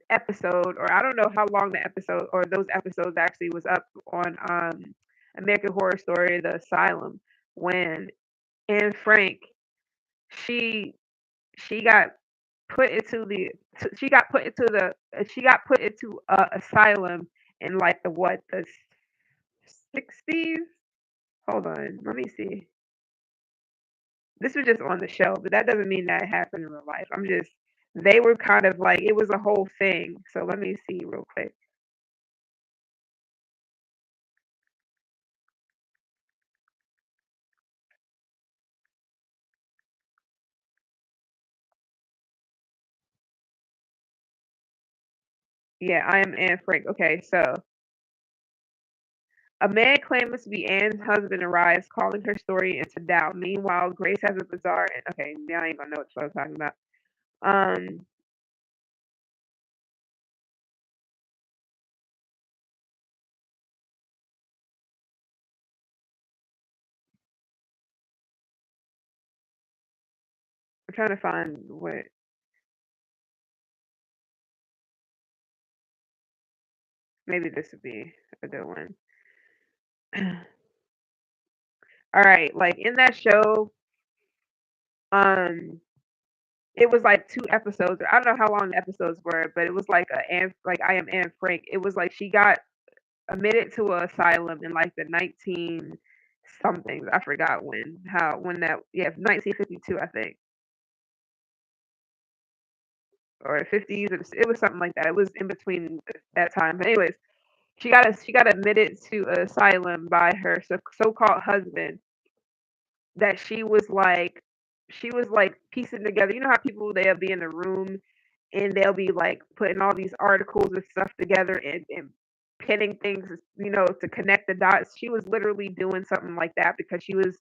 episode, or I don't know how long the episode or those episodes actually was up on American Horror Story, The Asylum, when Anne Frank she she got put into the she got put into asylum in like the 60s. Hold on, let me see. This was just on the show, but that doesn't mean that it happened in real life. They were kind of like it was a whole thing. So let me see real quick. Yeah, I am Anne Frank. Okay, so a man claims to be Anne's husband arrives, calling her story into doubt. Meanwhile, Grace has a bizarre. Okay, now I ain't gonna know what I'm talking about. Um, I'm trying to find what. Maybe this would be a good one. All right, like in that show, um, it was like 2 episodes. I don't know how long the episodes were, but it was like like I am Anne Frank. It was like she got admitted to a asylum in like the 19 somethings. I forgot when that, yeah, 1952 I think, or 50s. It was something like that. It was in between that time. But anyways, she got admitted to an asylum by her so-called husband that she was like piecing together. You know how people they'll be in the room and they'll be like putting all these articles and stuff together and pinning things, to connect the dots. She was literally doing something like that because she was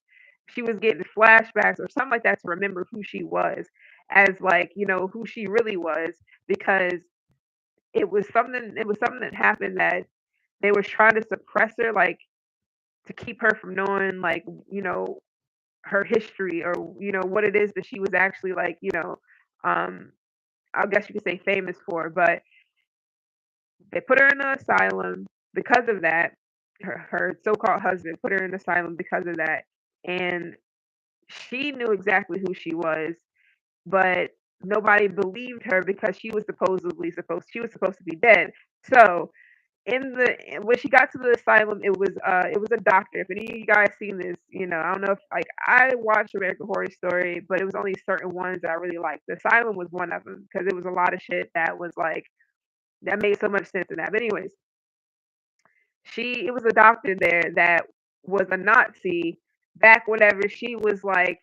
getting flashbacks or something like that to remember who she was as like, who she really was because it was something that happened that they was trying to suppress her, like to keep her from knowing like, her history or what it is that she was actually like, um I guess you could say famous for, but they put her in the asylum because of that. Her so-called husband put her in the asylum because of that, and she knew exactly who she was, but nobody believed her because she was supposed to be dead. So when she got to the asylum, it was a doctor. If any of you guys seen this, I don't know if like I watched American Horror Story, but it was only certain ones that I really liked. The asylum was one of them because it was a lot of shit that was like that made so much sense in that. But anyways, it was a doctor there that was a Nazi back whenever she was like,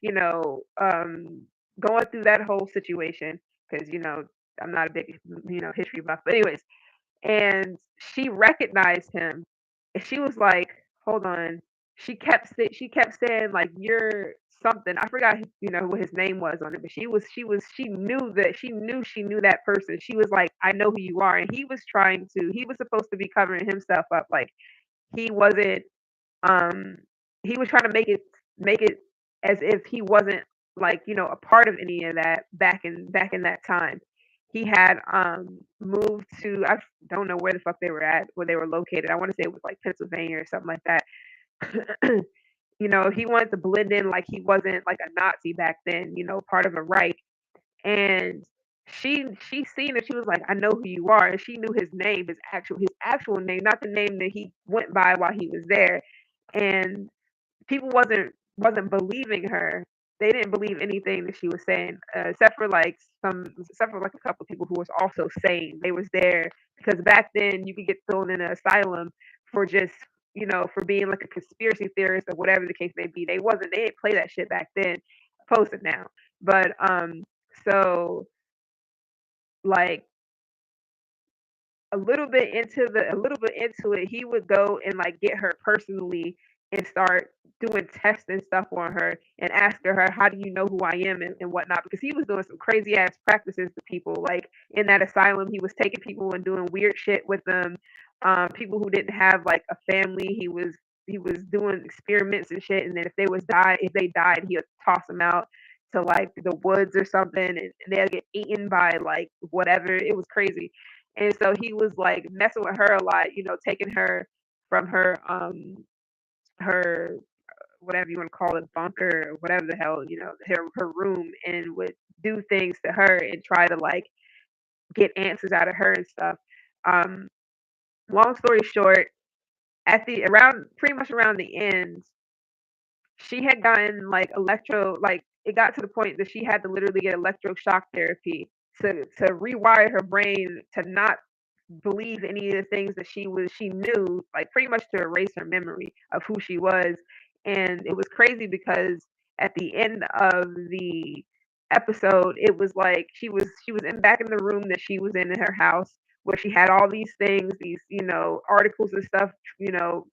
going through that whole situation because I'm not a big history buff, but anyways, and she recognized him, and she was like, "Hold on." She kept saying like, "You're something." I forgot, what his name was on it, but she knew that person. She was like, "I know who you are," and he was supposed to be covering himself up, like he wasn't. Um, he was trying to make it as if he wasn't like a part of any of that back in that time. he had moved to, I don't know where the fuck they were at, where they were located. I want to say it was like Pennsylvania or something like that. He wanted to blend in like he wasn't like a Nazi back then, part of a Reich. And she seen it, she was like, "I know who you are," and she knew his name, his actual name, not the name that he went by while he was there. And people wasn't believing her. They didn't believe anything that she was saying, except for like a couple people who was also saying they was there because back then you could get thrown in an asylum for just for being like a conspiracy theorist or whatever the case may be. They didn't play that shit back then. Post it now, but so like a little bit into it, he would go and like get her personally and start doing tests and stuff on her and asking her, "How do you know who I am?" and whatnot, because he was doing some crazy ass practices to people. Like in that asylum, he was taking people and doing weird shit with them. People who didn't have like a family, he was doing experiments and shit. And then if they died, he would toss them out to like the woods or something, and they'll get eaten by like whatever. It was crazy. And so he was like messing with her a lot, taking her from her whatever you want to call it, bunker or whatever the hell, her room, and would do things to her and try to like get answers out of her and stuff. Um, Long story short, at the around pretty much around the end, she had gotten like it got to the point that she had to literally get electroshock therapy to rewire her brain to not believe any of the things that she knew, like pretty much to erase her memory of who she was. And it was crazy because at the end of the episode, it was like she was in back in the room that she was in her house, where she had all these things, these articles and stuff, you know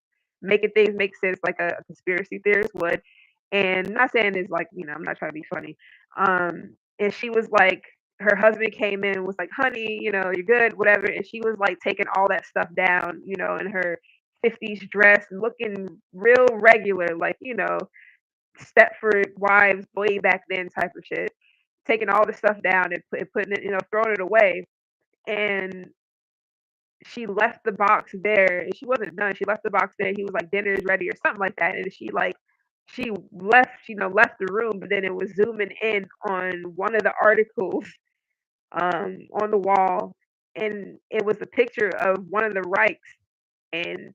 making things make sense like a conspiracy theorist would. And I'm not saying it's like, I'm not trying to be funny. And she was like, her husband came in and was like, "Honey, you're good, whatever." And she was like taking all that stuff down, in her 50s dress, looking real regular, like, Stepford wives way back then type of shit. Taking all the stuff down and putting it, throwing it away. And she left the box there and she wasn't done. She left the box there. He was like, "Dinner is ready," or something like that. And she left, left the room, but then it was zooming in on one of the articles on the wall, and it was a picture of one of the Reichs, and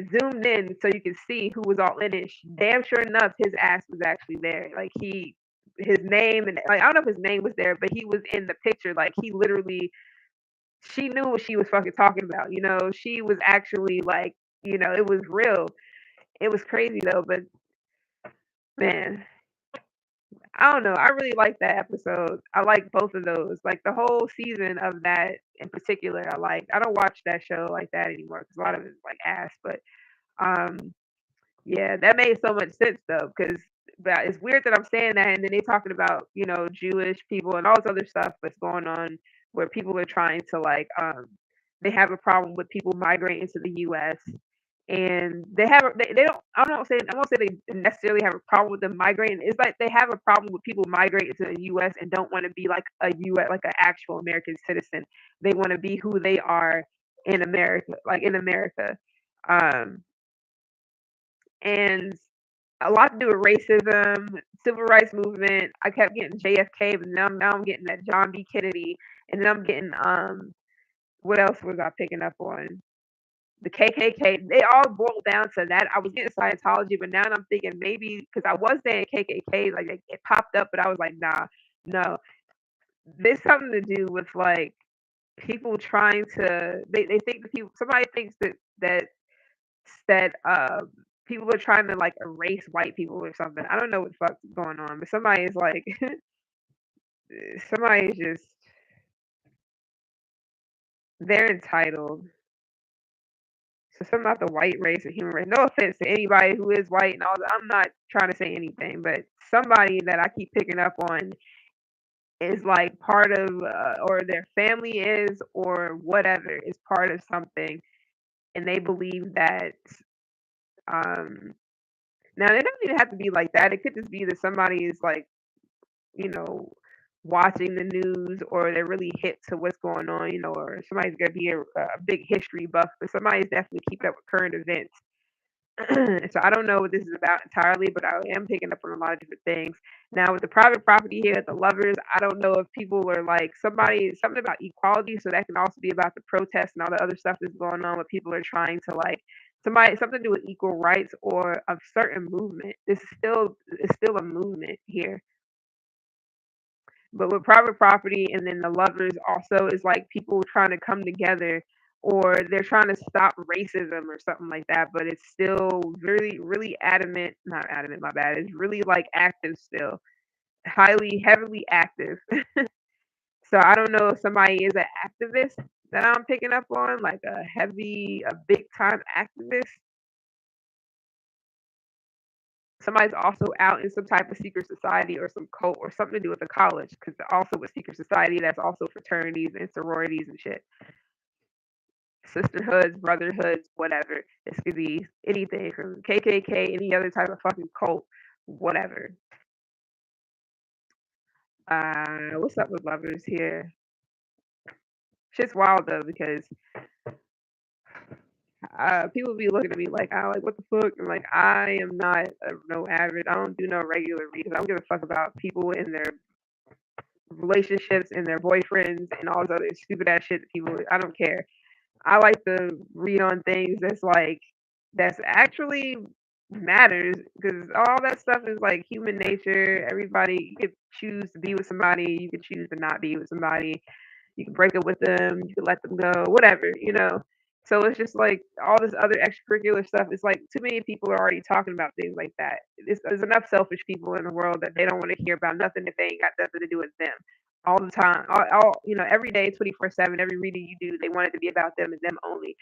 zoomed in so you could see who was all in it. Damn sure enough, his ass was actually there. Like his name, and like I don't know if his name was there, but he was in the picture. Like he literally, she knew what she was fucking talking about. She was actually like, it was real. It was crazy though, but man, I don't know. I really like that episode. I like both of those. Like the whole season of that in particular. I like. I don't watch that show like that anymore because a lot of it's like ass. But um, yeah, that made so much sense though. Because it's weird that I'm saying that, and then they talking about Jewish people and all this other stuff that's going on where people are trying to like they have a problem with people migrating to the U.S. And they don't, I won't say they necessarily have a problem with them migrating. It's like they have a problem with people migrating to the US and don't want to be like a US, like an actual American citizen. They want to be who they are in America, like in America. Um and a lot to do with racism, civil rights movement. I kept getting JFK, but now I'm getting that John B. Kennedy, and then I'm getting what else was I picking up on? The KKK, they all boiled down to that. I was getting Scientology, but now I'm thinking maybe because I was saying KKK, like it popped up, but I was like, nah, no. There's something to do with like people trying to. They think that somebody thinks that people are trying to like erase white people or something. I don't know what the fuck's going on, but somebody is like, somebody is just they're entitled. So something about the white race or human race. No offense to anybody who is white and all that. I'm not trying to say anything, but somebody that I keep picking up on is like part of, or their family is, or whatever is part of something, and they believe that. Um, Now it doesn't even have to be like that. It could just be that somebody is like, you know, watching the news, or they're really hip to what's going on, or somebody's gonna be a big history buff, but somebody's definitely keeping up with current events. So I don't know what this is about entirely, but I am picking up on a lot of different things. Now with the private property here at the lovers, I don't know if people are like something about equality, so that can also be about the protests and all the other stuff that's going on, where people are trying to like something to do with equal rights or a certain movement. This is still it's still a movement here. But with private property and then the lovers also is like people trying to come together, or they're trying to stop racism or something like that, but it's still really, really adamant, not adamant, my bad. It's really like active still, highly, heavily active. So I don't know if somebody is an activist that I'm picking up on, like a big time activist. Somebody's also out in some type of secret society or some cult or something to do with the college, because also with secret society, that's also fraternities and sororities and shit, sisterhoods, brotherhoods, whatever. This could be anything from KKK, any other type of fucking cult, whatever. What's up with lovers here? Shit's wild though, because people be looking at me like, "I like what the fuck," and like I am not no average. I don't do no regular reads. I don't give a fuck about people and their relationships and their boyfriends and all this other stupid ass shit that people. I don't care. I like to read on things that's actually matters, because all that stuff is like human nature. Everybody, you could choose to be with somebody, you could choose to not be with somebody, you can break up with them, you can let them go, whatever. So it's just like all this other extracurricular stuff. It's like too many people are already talking about things like that. There's enough selfish people in the world that they don't want to hear about nothing if they ain't got nothing to do with them. All the time, every day, 24/7, every reading you do, they want it to be about them and them only.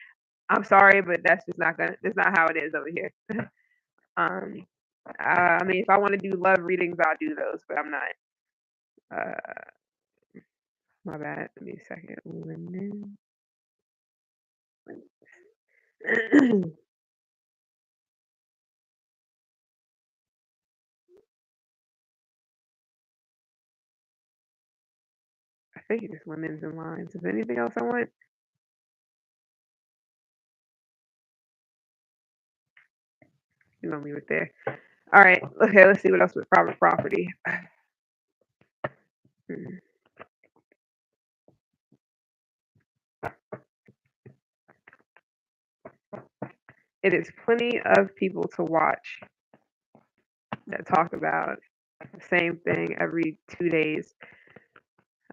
I'm sorry, but that's just not gonna. That's not how it is over here. Um, I mean, if I want to do love readings, I'll do those, but I'm not. Uh, my bad. Give me a second. Women. I think it's women's and lines. Is there anything else I want? You know, leave it there. All right. Okay. Let's see what else with private property. Hmm. It is plenty of people to watch that talk about the same thing every 2 days.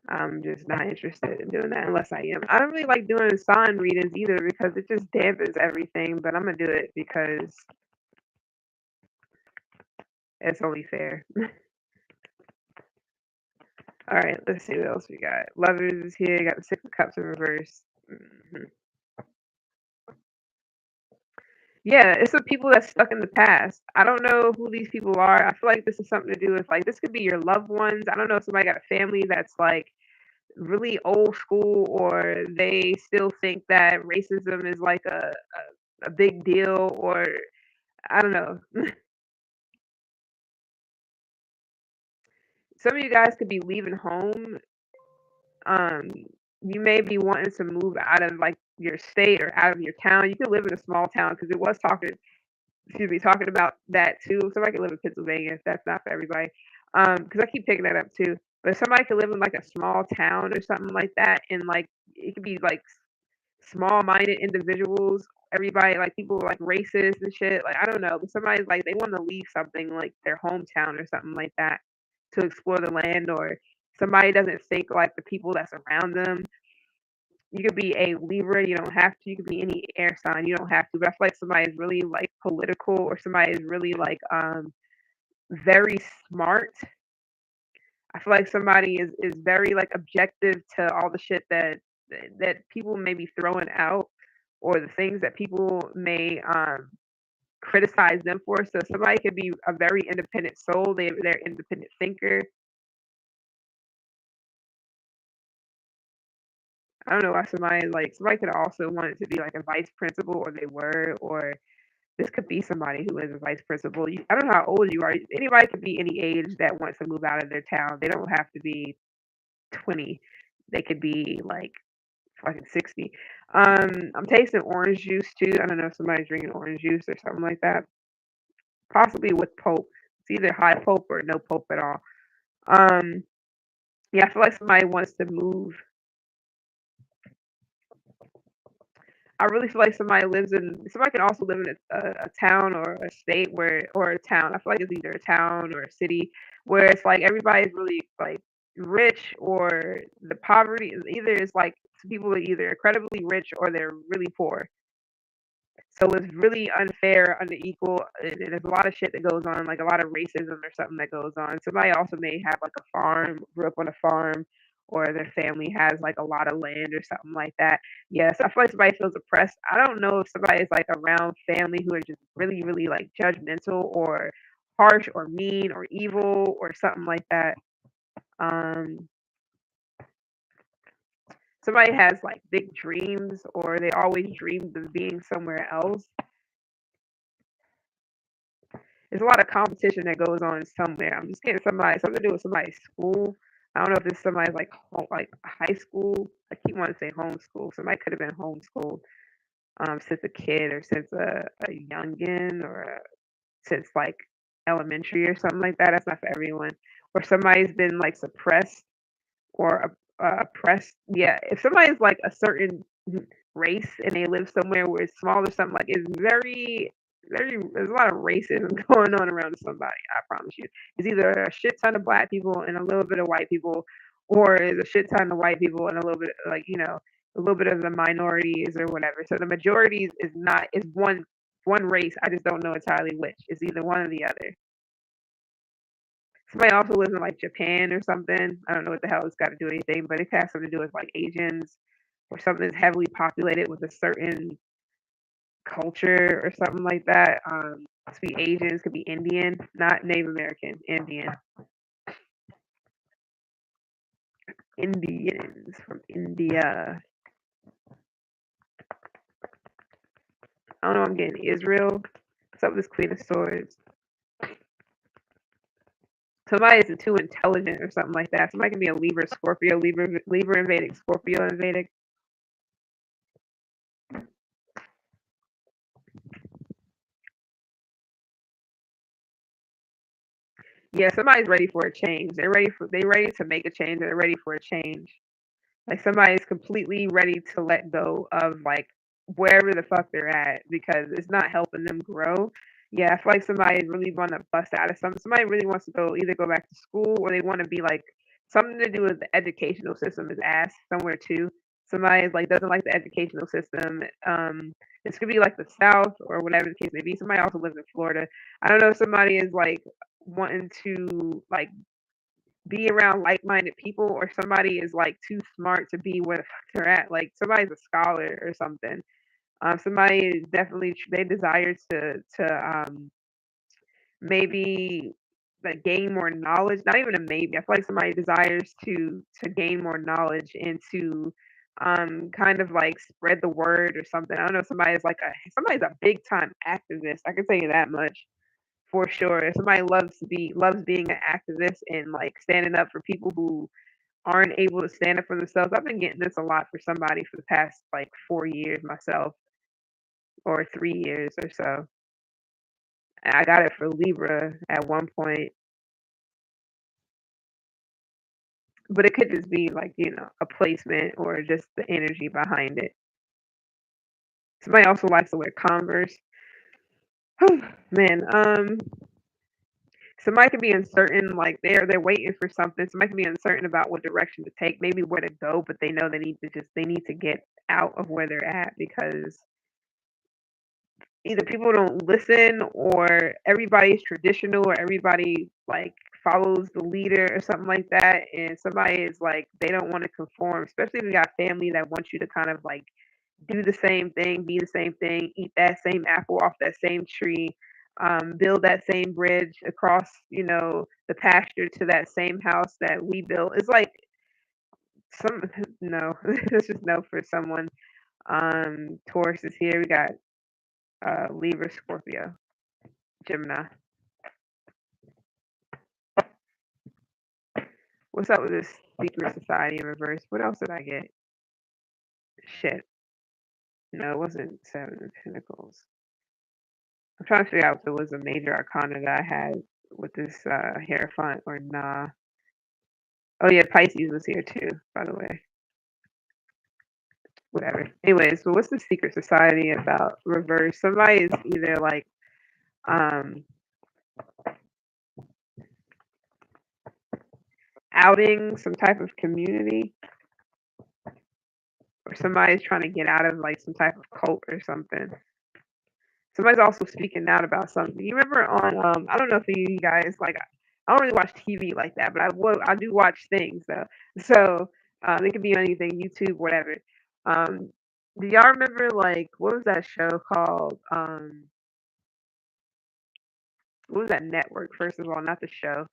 I'm just not interested in doing that unless I am. I don't really like doing sign readings either because it just dampens everything, but I'm gonna do it because it's only fair. All right, let's see what else we got. Lovers is here. Got the Six of Cups in reverse. Hmm. Yeah, it's the people that's stuck in the past. I don't know who these people are. I feel like this is something to do with like this could be your loved ones. I don't know if somebody got a family that's like really old school, or they still think that racism is like a big deal, or I don't know. Some of you guys could be leaving home. Um, you may be wanting to move out of like your state or out of your town. You could live in a small town because it was talking about that too. Somebody could live in Pennsylvania if that's not for everybody. Because I keep picking that up too. But somebody could live in like a small town or something like that, and like it could be like small-minded individuals. Everybody like people like racist and shit. Like I don't know, but somebody's like they want to leave something like their hometown or something like that to explore the land, or somebody doesn't think like the people that's around them. You could be a Libra, you don't have to. You could be any air sign, you don't have to. But I feel like somebody is really like political, or somebody is really like very smart. I feel like somebody is very like objective to all the shit that people may be throwing out, or the things that people may criticize them for. So somebody could be a very independent soul. They're independent thinker. I don't know why somebody could also want it to be like a vice principal, or they were, or this could be somebody who is a vice principal. I don't know how old you are. Anybody could be any age that wants to move out of their town. They don't have to be. 20. They could be like fucking 60. I'm tasting orange juice too. I don't know if somebody's drinking orange juice or something like that. Possibly with pulp. It's either high pulp or no pulp at all. Um, yeah, I feel like somebody wants to move. I really feel like somebody can also live in a town or a state or a town. I feel like it's either a town or a city where it's like everybody's really like rich, or the poverty is either it's like people are either incredibly rich or they're really poor. So it's really unfair, unequal, and there's a lot of shit that goes on, like a lot of racism or something that goes on. Somebody also may have like a farm, grew up on a farm, or their family has like a lot of land or something like that. Yes, I feel like somebody feels oppressed. I don't know if somebody is like around family who are just really, really like judgmental or harsh or mean or evil or something like that. Um, Somebody has like big dreams, or they always dreamed of being somewhere else. There's a lot of competition that goes on somewhere. I'm just getting something to do with somebody's school. I don't know if it's somebody's like like high school. I keep wanting to say homeschool. Somebody could have been homeschooled since a kid, or since a youngin, or since like elementary or something like that. That's not for everyone. Or somebody's been like suppressed or oppressed. Yeah, if somebody's like a certain race and they live somewhere where it's small or something, like it's there's a lot of racism going on around somebody. I promise you, it's either a shit ton of black people and a little bit of white people, or it's a shit ton of white people and a little bit like a little bit of the minorities or whatever. So the majorities is one race. I just don't know entirely which. It's either one or the other. Somebody also lives in like Japan or something. I don't know what the hell it's got to do with anything, but it has something to do with like Asians or something that's heavily populated with a certain culture or something like that. Could be Asians, could be Indian, not Native American, Indian. Indians from India. I don't know. I'm getting Israel. What's up with this Queen of Swords? Somebody is too intelligent or something like that. Somebody can be a Libra, Scorpio, Libra in Vedic, Scorpio in Vedic. Yeah, somebody's ready for a change. They're ready to make a change. They're ready for a change. Like somebody's completely ready to let go of like wherever the fuck they're at because it's not helping them grow. Yeah, I feel like somebody really want to bust out of something. Somebody really wants to either go back to school, or they want to be like something to do with the educational system is ass somewhere too. Somebody is like doesn't like the educational system. This could be like the South or whatever the case may be. Somebody also lives in Florida. I don't know if somebody is like wanting to like be around like-minded people, or somebody is like too smart to be where the fuck they're at. Like somebody's a scholar or something. Somebody is definitely they desire to maybe like gain more knowledge. Not even a maybe. I feel like somebody desires to gain more knowledge and to kind of like spread the word or something. I don't know. Somebody's a big time activist. I can tell you that much for sure. If somebody loves being an activist and like standing up for people who aren't able to stand up for themselves. I've been getting this a lot for somebody for the past like 4 years myself, or 3 years or so. And I got it for Libra at one point, but it could just be like, a placement or just the energy behind it. Somebody also likes to wear Converse. Man, somebody could be uncertain, like they're waiting for something. Somebody could be uncertain about what direction to take, maybe where to go, but they know they need to get out of where they're at because either people don't listen, or everybody's traditional, or everybody like follows the leader or something like that, and somebody is like they don't want to conform, especially if you got family that wants you to kind of like do the same thing, be the same thing, eat that same apple off that same tree, build that same bridge across the pasture to that same house that we built. It's like some no. It's just no for someone. Taurus is here. We got Libra, Scorpio, Gemini. What's up with this secret society in reverse? What else did I get? Shit. No, it wasn't Seven of Pentacles. I'm trying to figure out if it was a major arcana that I had with this Hierophant or nah. Oh yeah, Pisces was here too, by the way. Whatever. Anyways, so what's the secret society about reverse? Somebody is either like um outing some type of community, or somebody's trying to get out of like some type of cult or something. Somebody's also speaking out about something. You remember on I don't know if you guys like I don't really watch TV like that, but I do watch things though. So it could be on anything, YouTube, whatever. Um do y'all remember like what was that show called? What was that network first of all, not the show.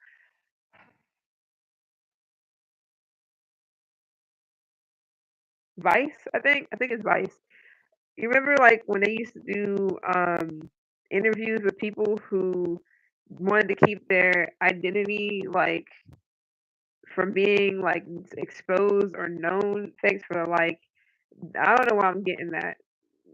Vice, I think. I think it's Vice. You remember like when they used to do interviews with people who wanted to keep their identity like from being like exposed or known thanks for like I don't know why I'm getting that.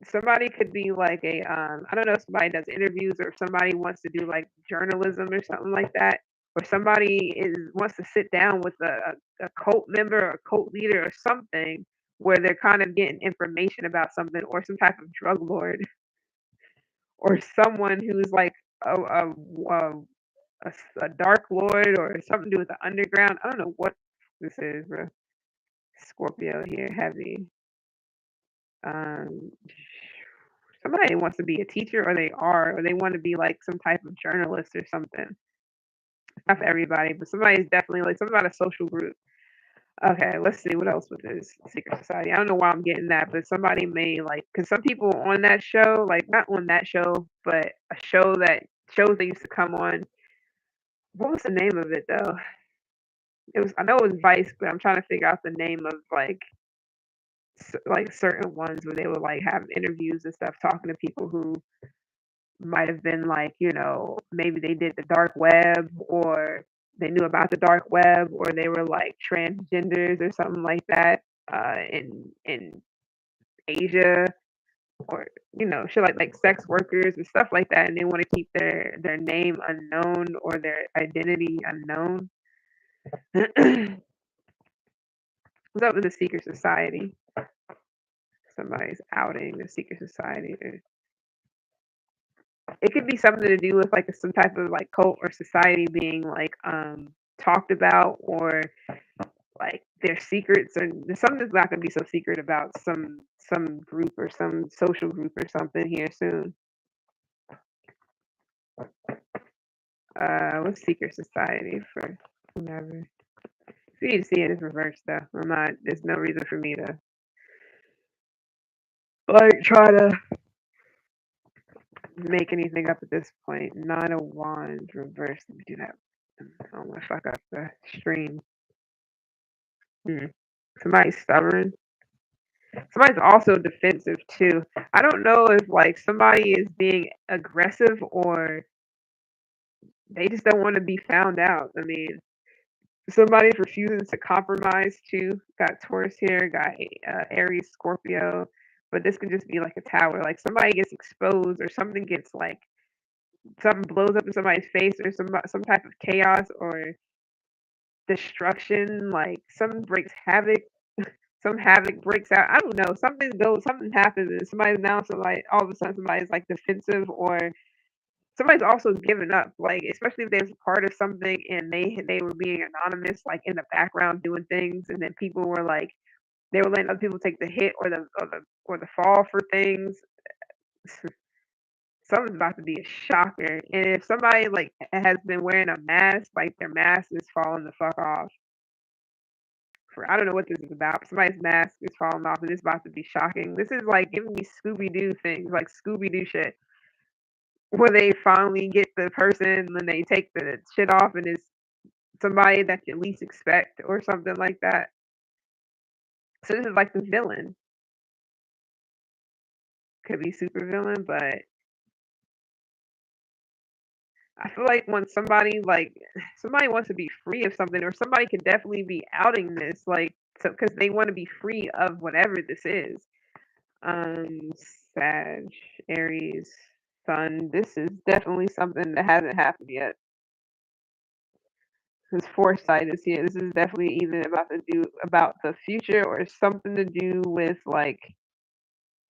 Somebody could be like a I don't know if somebody does interviews or if somebody wants to do like journalism or something like that. Or somebody is wants to sit down with a cult member or a cult leader or something where they're kind of getting information about something or some type of drug lord or someone who's like a, a dark lord or something to do with the underground. I don't know what this is, bro. Scorpio here, heavy. Um, somebody wants to be a teacher, or they are, or they want to be like some type of journalist or something. Not for everybody, but somebody's definitely like something about a social group. Okay, let's see what else with this secret society. I don't know why I'm getting that, but somebody may like because some people on that show, like not on that show, but a show that shows that used to come on. What was the name of it though? It was I know it was Vice, but I'm trying to figure out the name of like certain ones where they would like have interviews and stuff talking to people who might have been like, maybe they did the dark web or they knew about the dark web or they were like transgenders or something like that in Asia or shit like sex workers and stuff like that and they want to keep their name unknown or their identity unknown. What's up with the secret society? Somebody's outing the secret society. It could be something to do with like some type of like cult or society being like talked about or like their secrets or something's not gonna be so secret about some group or some social group or something here soon. What's secret society for whomever? You need to see it as reversed though. I'm not there's no reason for me to like try to make anything up at this point. Nine of Wands reversed. Let me do that. I don't want to fuck up the stream. Hmm. Somebody's stubborn. Somebody's also defensive too. I don't know if like somebody is being aggressive or they just don't want to be found out. I mean, somebody's refusing to compromise too. Got Taurus here, got Aries, Scorpio, but this could just be like a tower. Like somebody gets exposed or something gets like something blows up in somebody's face or some type of chaos or destruction. Like something breaks havoc some havoc breaks out. I don't know. Something happens, and somebody's now somebody all of a sudden somebody's like defensive, or somebody's also giving up. Like especially if they're part of something and they were being anonymous, like in the background doing things, and then people were like they were letting other people take the hit or the fall for things. Something's about to be a shocker. And if somebody like has been wearing a mask, like their mask is falling the fuck off. For I don't know what this is about. Somebody's mask is falling off, and it's about to be shocking. This is like giving me Scooby Doo things, like Scooby Doo shit, where they finally get the person and they take the shit off, and it's somebody that you least expect, or something like that. So this is like the villain. Could be super villain, but I feel like when somebody like somebody wants to be free of something, or somebody could definitely be outing this, like, so because they want to be free of whatever this is. Um, Sag, Aries, Sun. This is definitely something that hasn't happened yet. This foresight is here. This is definitely either about the future or something to do with like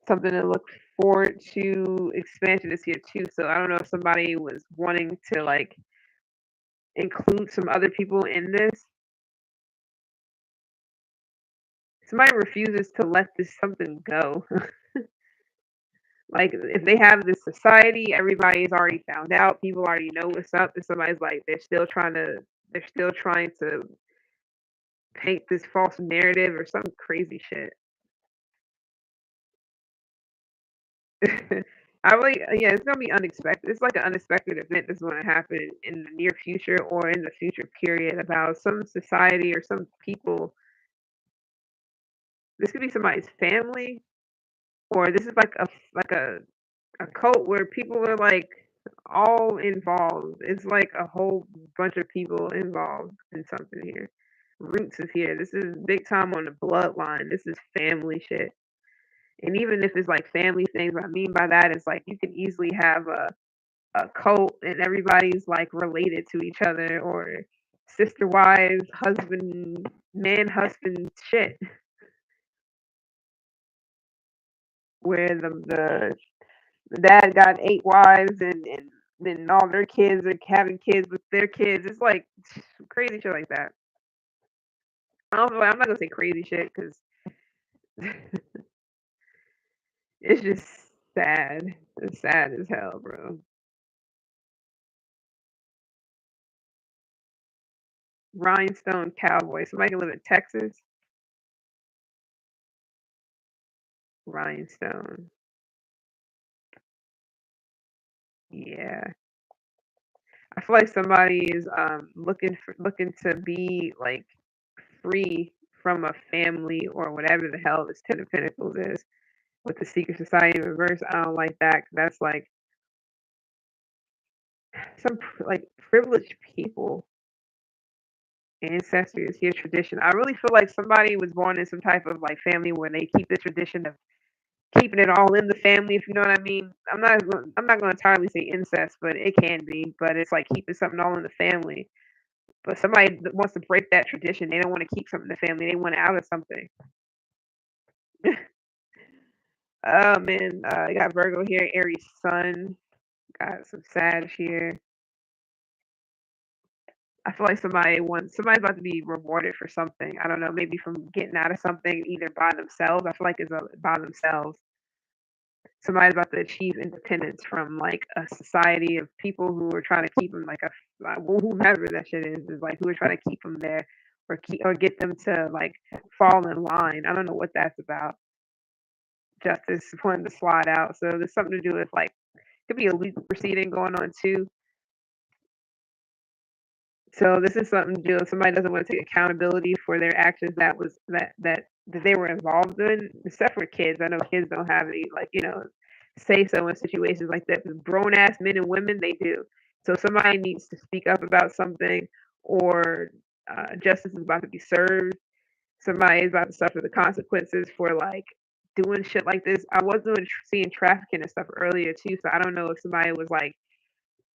something to look forward to. Expansion is here too. So I don't know if somebody was wanting to like include some other people in this. Somebody refuses to let this something go. Like if they have this society, everybody's already found out, people already know what's up, and somebody's like they're still trying to paint this false narrative or some crazy shit. I really yeah, it's gonna be unexpected. It's like an unexpected event that's gonna happen in the near future or in the future period about some society or some people. This could be somebody's family, or this is like a cult where people are like all involved. It's like a whole bunch of people involved in something here. Roots is here. This is big time on the bloodline. This is family shit. And even if it's like family things, what I mean by that is like you can easily have a cult and everybody's like related to each other, or sister wives, husband, man, husband shit, where the dad got 8 wives and then all their kids are having kids with their kids. It's like crazy shit like that. I don't know. I'm not gonna say crazy shit because it's just sad. It's sad as hell, bro. Rhinestone cowboy. Somebody can live in Texas. Rhinestone. Yeah. I feel like somebody is looking to be like free from a family or whatever the hell this Ten of Pentacles is with the secret society in reverse. I don't like that 'cause that's like like privileged people, ancestors here, tradition. I really feel like somebody was born in some type of like family where they keep the tradition of keeping it all in the family, if you know what I mean. I'm not going to entirely say incest, but it can be. But it's like keeping something all in the family. But somebody that wants to break that tradition, they don't want to keep something in the family. They want out of something. Oh man, I got Virgo here, Aries Sun, got some Sag here. I feel like somebody's about to be rewarded for something. I don't know, maybe from getting out of something either by themselves. I feel like it's by themselves. Somebody's about to achieve independence from like a society of people who are trying to keep them like whomever that shit is like who are trying to keep them there or get them to like fall in line. I don't know what that's about. Justice wanting to slide out. So there's something to do with like could be a legal proceeding going on too. So this is something to do if somebody doesn't want to take accountability for their actions that they were involved in, except for kids. I know kids don't have any like, say so in situations like that. But grown ass men and women, they do. So somebody needs to speak up about something or justice is about to be served. Somebody is about to suffer the consequences for like doing shit like this. I was seeing trafficking and stuff earlier too, so I don't know if somebody was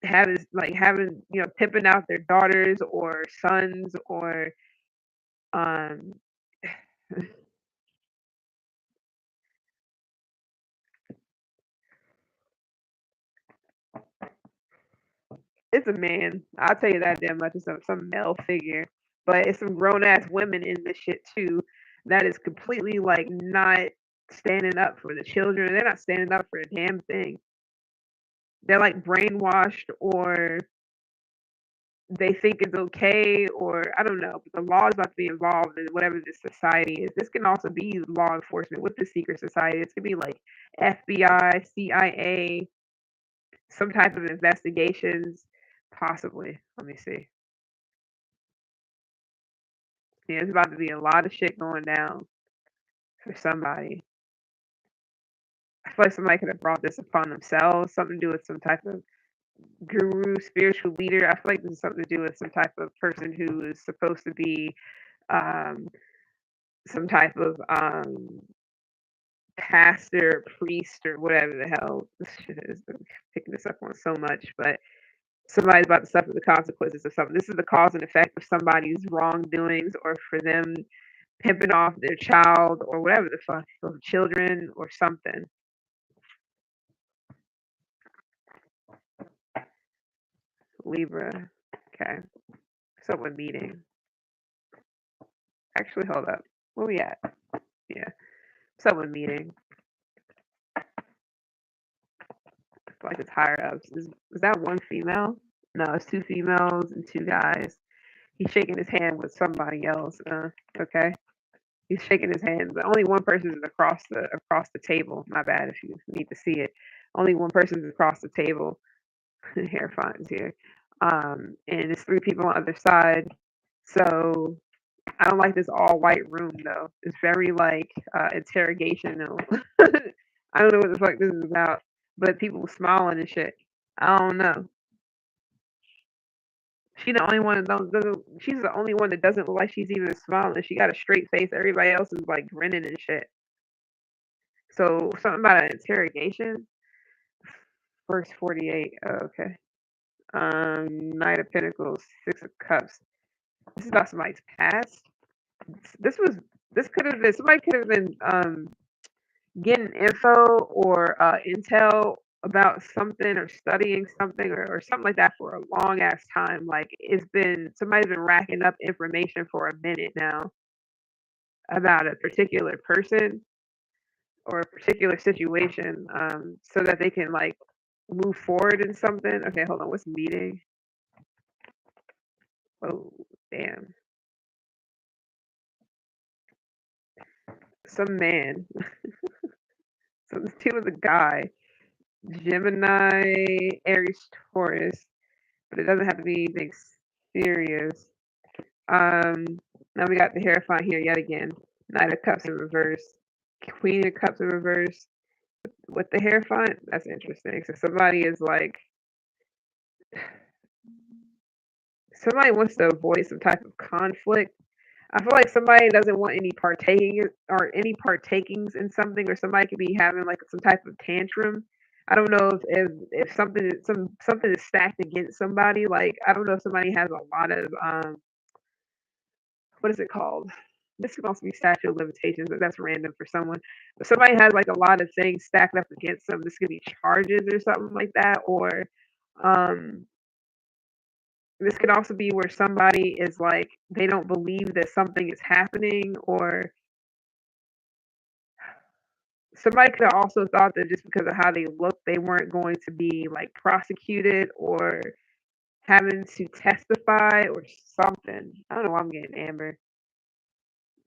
having pimping out their daughters or sons or um it's a man. I'll tell you that damn much. It's some male figure, but it's some grown ass women in this shit too. That is completely like not standing up for the children. They're not standing up for a damn thing. They're like brainwashed or they think it's okay, or I don't know. But the law is about to be involved in whatever this society is. This can also be law enforcement with the secret society. This could be like FBI, CIA, some type of investigations, possibly. Let me see. Yeah, there's about to be a lot of shit going down for somebody. I feel like somebody could have brought this upon themselves, something to do with some type of guru, spiritual leader. I feel like this is something to do with some type of person who is supposed to be um, some type of pastor, priest, or whatever the hell this shit is. I'm picking this up on so much, but somebody's about to suffer the consequences of something. This is the cause and effect of somebody's wrongdoings, or for them pimping off their child, or whatever the fuck, or children, or something. Libra. Okay. Someone meeting. Actually, hold up. Where we at? Yeah. Someone meeting. I feel like it's higher ups. Is that one female? No, it's two females and two guys. He's shaking his hand with somebody else. Okay. He's shaking his hand, but only one person is across the table. My bad if you need to see it. Only one person is across the table. Hair finds here. And it's three people on the other side. So I don't like this all white room though. It's very like interrogational. I don't know what the fuck this is about, but people smiling and shit. I don't know. She the only one that don't doesn't. She's the only one that doesn't look like she's even smiling. She got a straight face. Everybody else is like grinning and shit. So something about an interrogation. First 48. Oh, okay. Knight of Pentacles, Six of Cups. This is about somebody's past. This was. This could have been. Somebody could have been getting info or intel about something or studying something or something like that for a long ass time. Like it's been somebody's been racking up information for a minute now about a particular person or a particular situation, so that they can like move forward in something. Okay, hold on. What's meeting? Oh, damn. Some man. So this two was a guy. Gemini, Aries, Taurus, but it doesn't have to be anything serious. Um, Now we got the Hierophant here yet again. Knight of Cups in reverse. Queen of Cups in reverse. With the Hierophant, that's interesting. So somebody is like, somebody wants to avoid some type of conflict. I feel like somebody doesn't want any partaking or any partakings in something, or somebody could be having like some type of tantrum. I don't know if something is stacked against somebody. Like I don't know if somebody has a lot of what is it called? This could also be statute of limitations, but that's random for someone. But somebody has like a lot of things stacked up against them. This could be charges or something like that, or um, this could also be where somebody is like they don't believe that something is happening, or somebody could have also thought that just because of how they look, they weren't going to be like prosecuted or having to testify or something. I don't know why I'm getting Amber.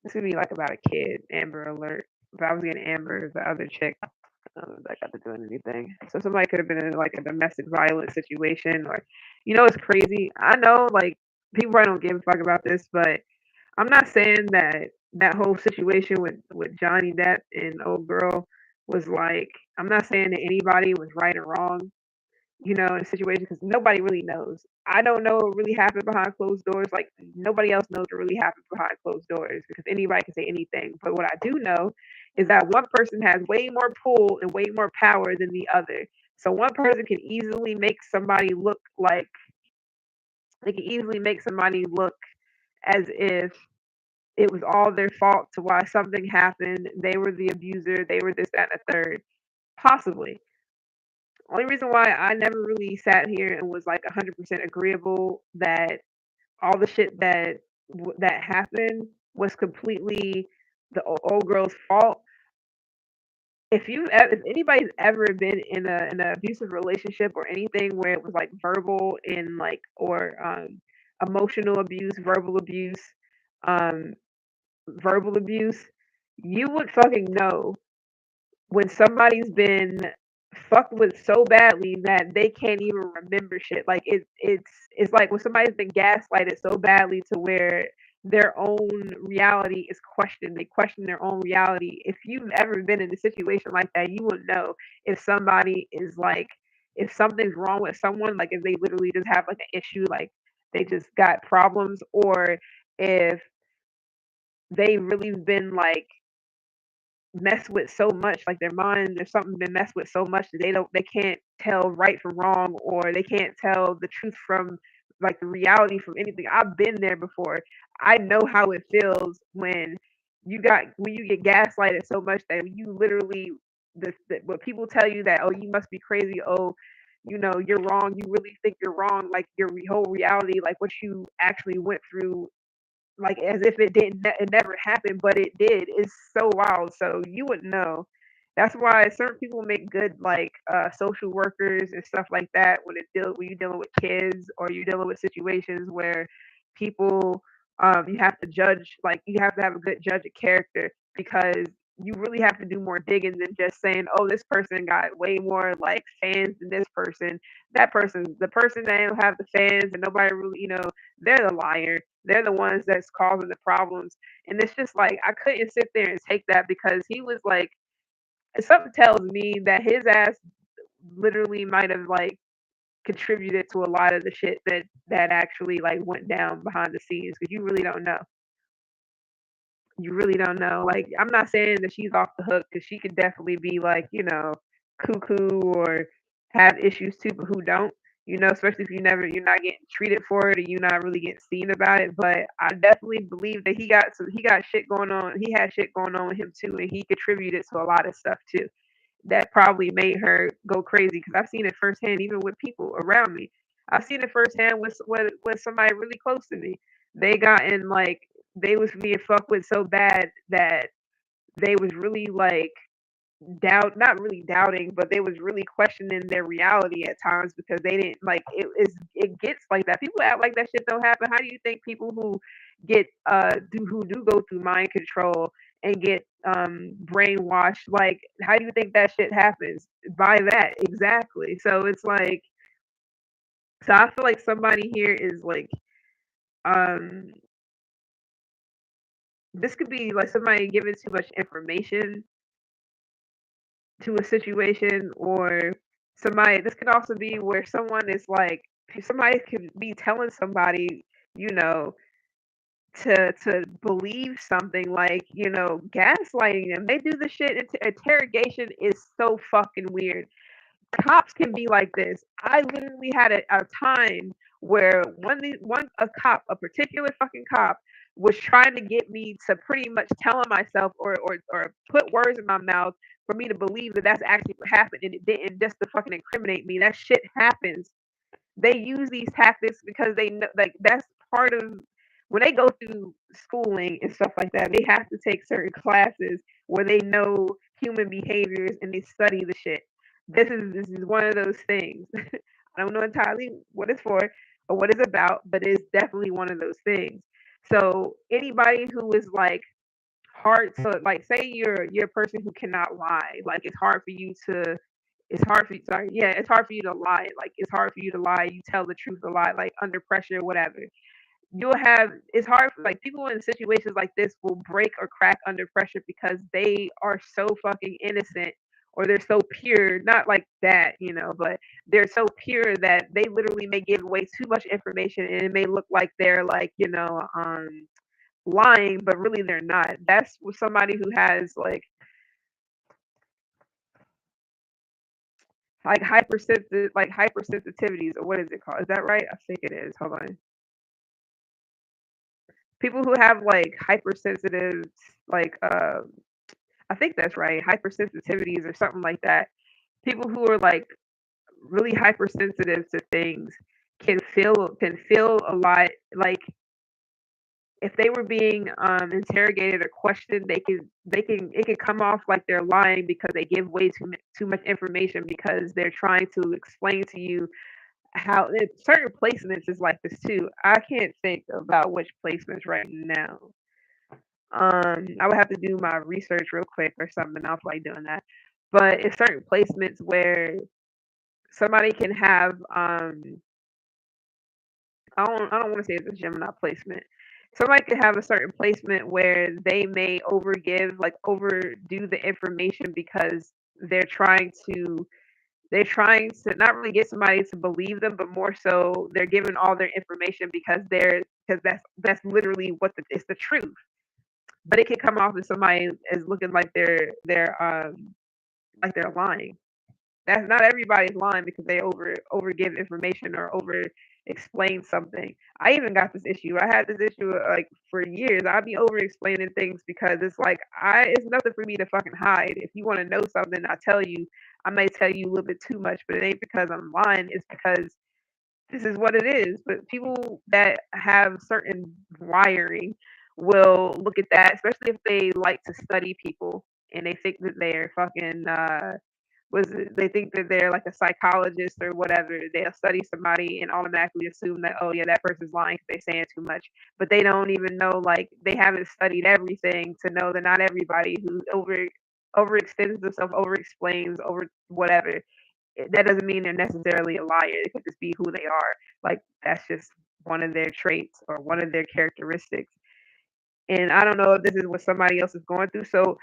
This would be like about a kid, Amber Alert. If I was getting Amber, the other chick, I don't know if that got to do anything. So somebody could have been in like a domestic violence situation, or it's crazy. I know like people probably don't give a fuck about this, but I'm not saying that that whole situation with Johnny Depp and old girl was like. I'm not saying that anybody was right or wrong, in a situation because nobody really knows. I don't know what really happened behind closed doors. Like nobody else knows what really happened behind closed doors because anybody can say anything. But what I do know is that one person has way more pull and way more power than the other. So one person can easily make somebody look like they can easily make somebody look as if it was all their fault to why something happened. They were the abuser. They were this, that, and the third. Possibly. Only reason why I never really sat here and was like 100% agreeable that all the shit that happened was completely the old girl's fault. If anybody's ever been in an abusive relationship or anything where it was like verbal and like or emotional abuse, um, verbal abuse, you would fucking know when somebody's been fucked with so badly that they can't even remember shit. Like it's like when somebody's been gaslighted so badly to where their own reality is questioned. They question their own reality. If you've ever been in a situation like that, you will know if somebody is like if something's wrong with someone, like if they literally just have like an issue, like they just got problems, or if they really been like messed with so much, like their mind or something been messed with so much that they can't tell right from wrong, or they can't tell the truth from like the reality from anything. I've been there before. I know how it feels when when you get gaslighted so much that you literally what people tell you that, oh, you must be crazy, oh, you're wrong, you really think you're wrong, like your whole reality, like what you actually went through, like as if it never happened, but it did. It's so wild. So you would know. That's why certain people make good like social workers and stuff like that when you're dealing with kids, or you're dealing with situations where people you have to judge, like you have to have a good judge of character, because you really have to do more digging than just saying, oh, this person got way more like fans than this person. The person that don't have the fans and nobody really, they're the liar. They're the ones that's causing the problems. And it's just like I couldn't sit there and take that, because he was like, something tells me that his ass literally might have like contributed to a lot of the shit that actually like went down behind the scenes, because you really don't know. You really don't know. Like, I'm not saying that she's off the hook, because she could definitely be like, cuckoo, or have issues too, but who don't? Especially if you're not getting treated for it, or you're not really getting seen about it. But I definitely believe that he got shit going on. He had shit going on with him too, and he contributed to a lot of stuff too. That probably made her go crazy, because I've seen it firsthand, even with people around me. I've seen it firsthand with somebody really close to me. They got in like they was being fucked with so bad that they was really like not really doubting, but they was really questioning their reality at times, because they didn't like it gets like that. People act like that shit don't happen. How do you think people who get who do go through mind control and get brainwashed, like how do you think that shit happens? By that, exactly. So it's like, so I feel like somebody here is like um this could be like somebody giving too much information to a situation, or somebody, this could also be where someone is like, somebody could be telling somebody, you know to believe something, like, gaslighting them. They do the shit. Interrogation is so fucking weird. Cops can be like this. I literally had a time where a particular fucking cop was trying to get me to pretty much tell him myself, or put words in my mouth for me to believe that that's actually what happened, and it didn't, just to fucking incriminate me. That shit happens. They use these tactics because they know, like, that's part of when they go through schooling and stuff like that. They have to take certain classes where they know human behaviors and they study the shit. This is one of those things. I don't know entirely what it's for or what it's about, but it's definitely one of those things. So anybody who is like hard to, like, say you're a person who cannot lie, like it's hard for you, sorry, yeah, it's hard for you to lie, like it's hard for you to lie, you tell the truth a lot, like under pressure, whatever. You'll have It's hard for, like, people in situations like this will break or crack under pressure because they are so fucking innocent, or they're so pure, not like that, but they're so pure that they literally may give away too much information, and it may look like they're like, lying, but really they're not. That's with somebody who has like hypersensitivities, or what is it called? Is that right? I think it is. Hold on. People who have like hypersensitive, like I think that's right, hypersensitivities or something like that. People who are like really hypersensitive to things can feel a lot, like if they were being interrogated or questioned, they can it could come off like they're lying because they give way too much information, because they're trying to explain to you how certain placements is like this too. I can't think about which placements right now. I would have to do my research real quick or something. I'll like doing that. But it's certain placements where somebody can have I don't want to say it's a Gemini placement. Somebody could have a certain placement where they may overgive, like overdo the information, because they're trying to They're trying to not really get somebody to believe them, but more so they're giving all their information because that's literally what it's the truth. But it can come off as somebody as looking like they're lying. That's not everybody's lying because they over give information or over explain something. I even got this issue. I had this issue like for years. I'd be over explaining things because it's like it's nothing for me to fucking hide. If you want to know something, I tell you. I may tell you a little bit too much, but it ain't because I'm lying. It's because this is what it is. But people that have certain wiring will look at that, especially if they like to study people and they think that they're fucking they think that they're like a psychologist or whatever. They'll study somebody and automatically assume that, oh yeah, that person's lying 'cause they're saying too much. But they don't even know, like they haven't studied everything to know that not everybody who overextends themselves, over explains, over whatever, that doesn't mean they're necessarily a liar. It could just be who they are. Like that's just one of their traits or one of their characteristics. And I don't know if this is what somebody else is going through. So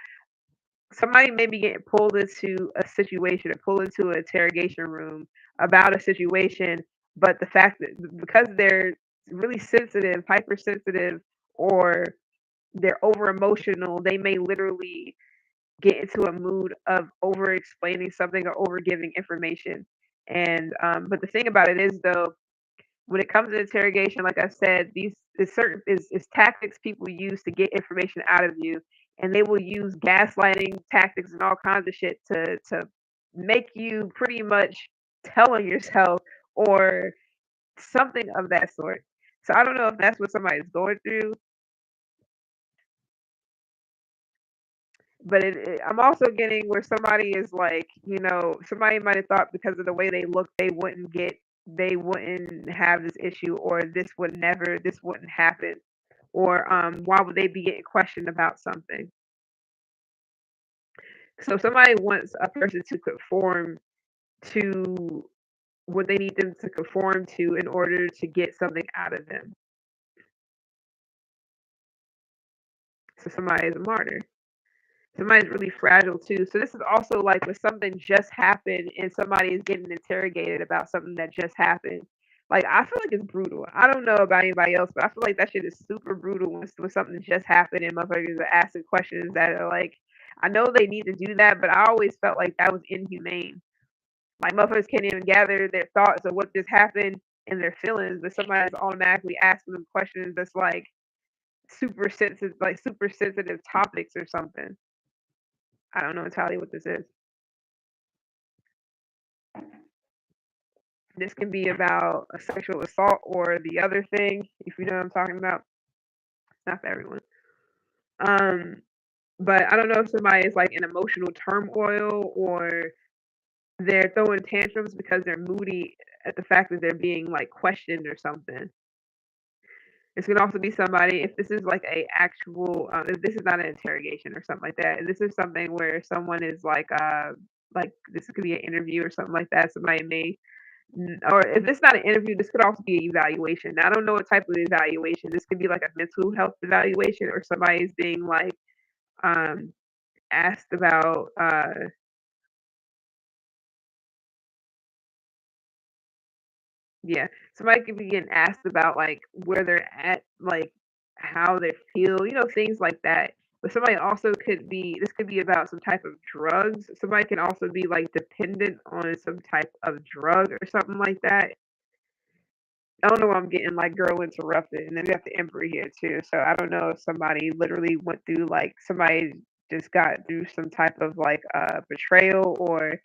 somebody may be getting pulled into a situation or pulled into an interrogation room about a situation, but the fact that because they're really sensitive, hypersensitive, or they're over emotional, they may literally get into a mood of over explaining something or over giving information. And but the thing about it is though, when it comes to interrogation, like I said, these is certain is tactics people use to get information out of you, and they will use gaslighting tactics and all kinds of shit to make you pretty much tell on yourself or something of that sort. So I don't know if that's what somebody's going through, but I'm also getting where somebody is like, somebody might have thought because of the way they look, they wouldn't have this issue, or this wouldn't happen, or why would they be getting questioned about something? So somebody wants a person to conform to what they need them to conform to in order to get something out of them. So somebody is a martyr. Somebody's really fragile too. So this is also like when something just happened and somebody is getting interrogated about something that just happened. Like I feel like it's brutal. I don't know about anybody else, but I feel like that shit is super brutal when something just happened and motherfuckers are asking questions that are like, I know they need to do that, but I always felt like that was inhumane. Like motherfuckers can't even gather their thoughts of what just happened and their feelings, but somebody's automatically asking them questions that's like super sensitive topics or something. I don't know entirely what this is. This can be about a sexual assault or the other thing, if you know what I'm talking about. Not for everyone. Um, but I don't know if somebody is like in emotional turmoil or they're throwing tantrums because they're moody at the fact that they're being like questioned or something. This could also be somebody if this is like a actual if this is not an interrogation or something like that. If this is something where someone is like this could be an interview or something like that. Somebody may or if it's not an interview, this could also be an evaluation. Now, I don't know what type of evaluation. This could be like a mental health evaluation, or somebody's being like um, asked about. Yeah, somebody could be getting asked about like where they're at, like how they feel, things like that. But somebody also could be. This could be about some type of drugs. Somebody can also be like dependent on some type of drug or something like that. I don't know why I'm getting like girl interrupted, and then we have the emperor here too. So I don't know if somebody literally went through like somebody just got through some type of like betrayal, or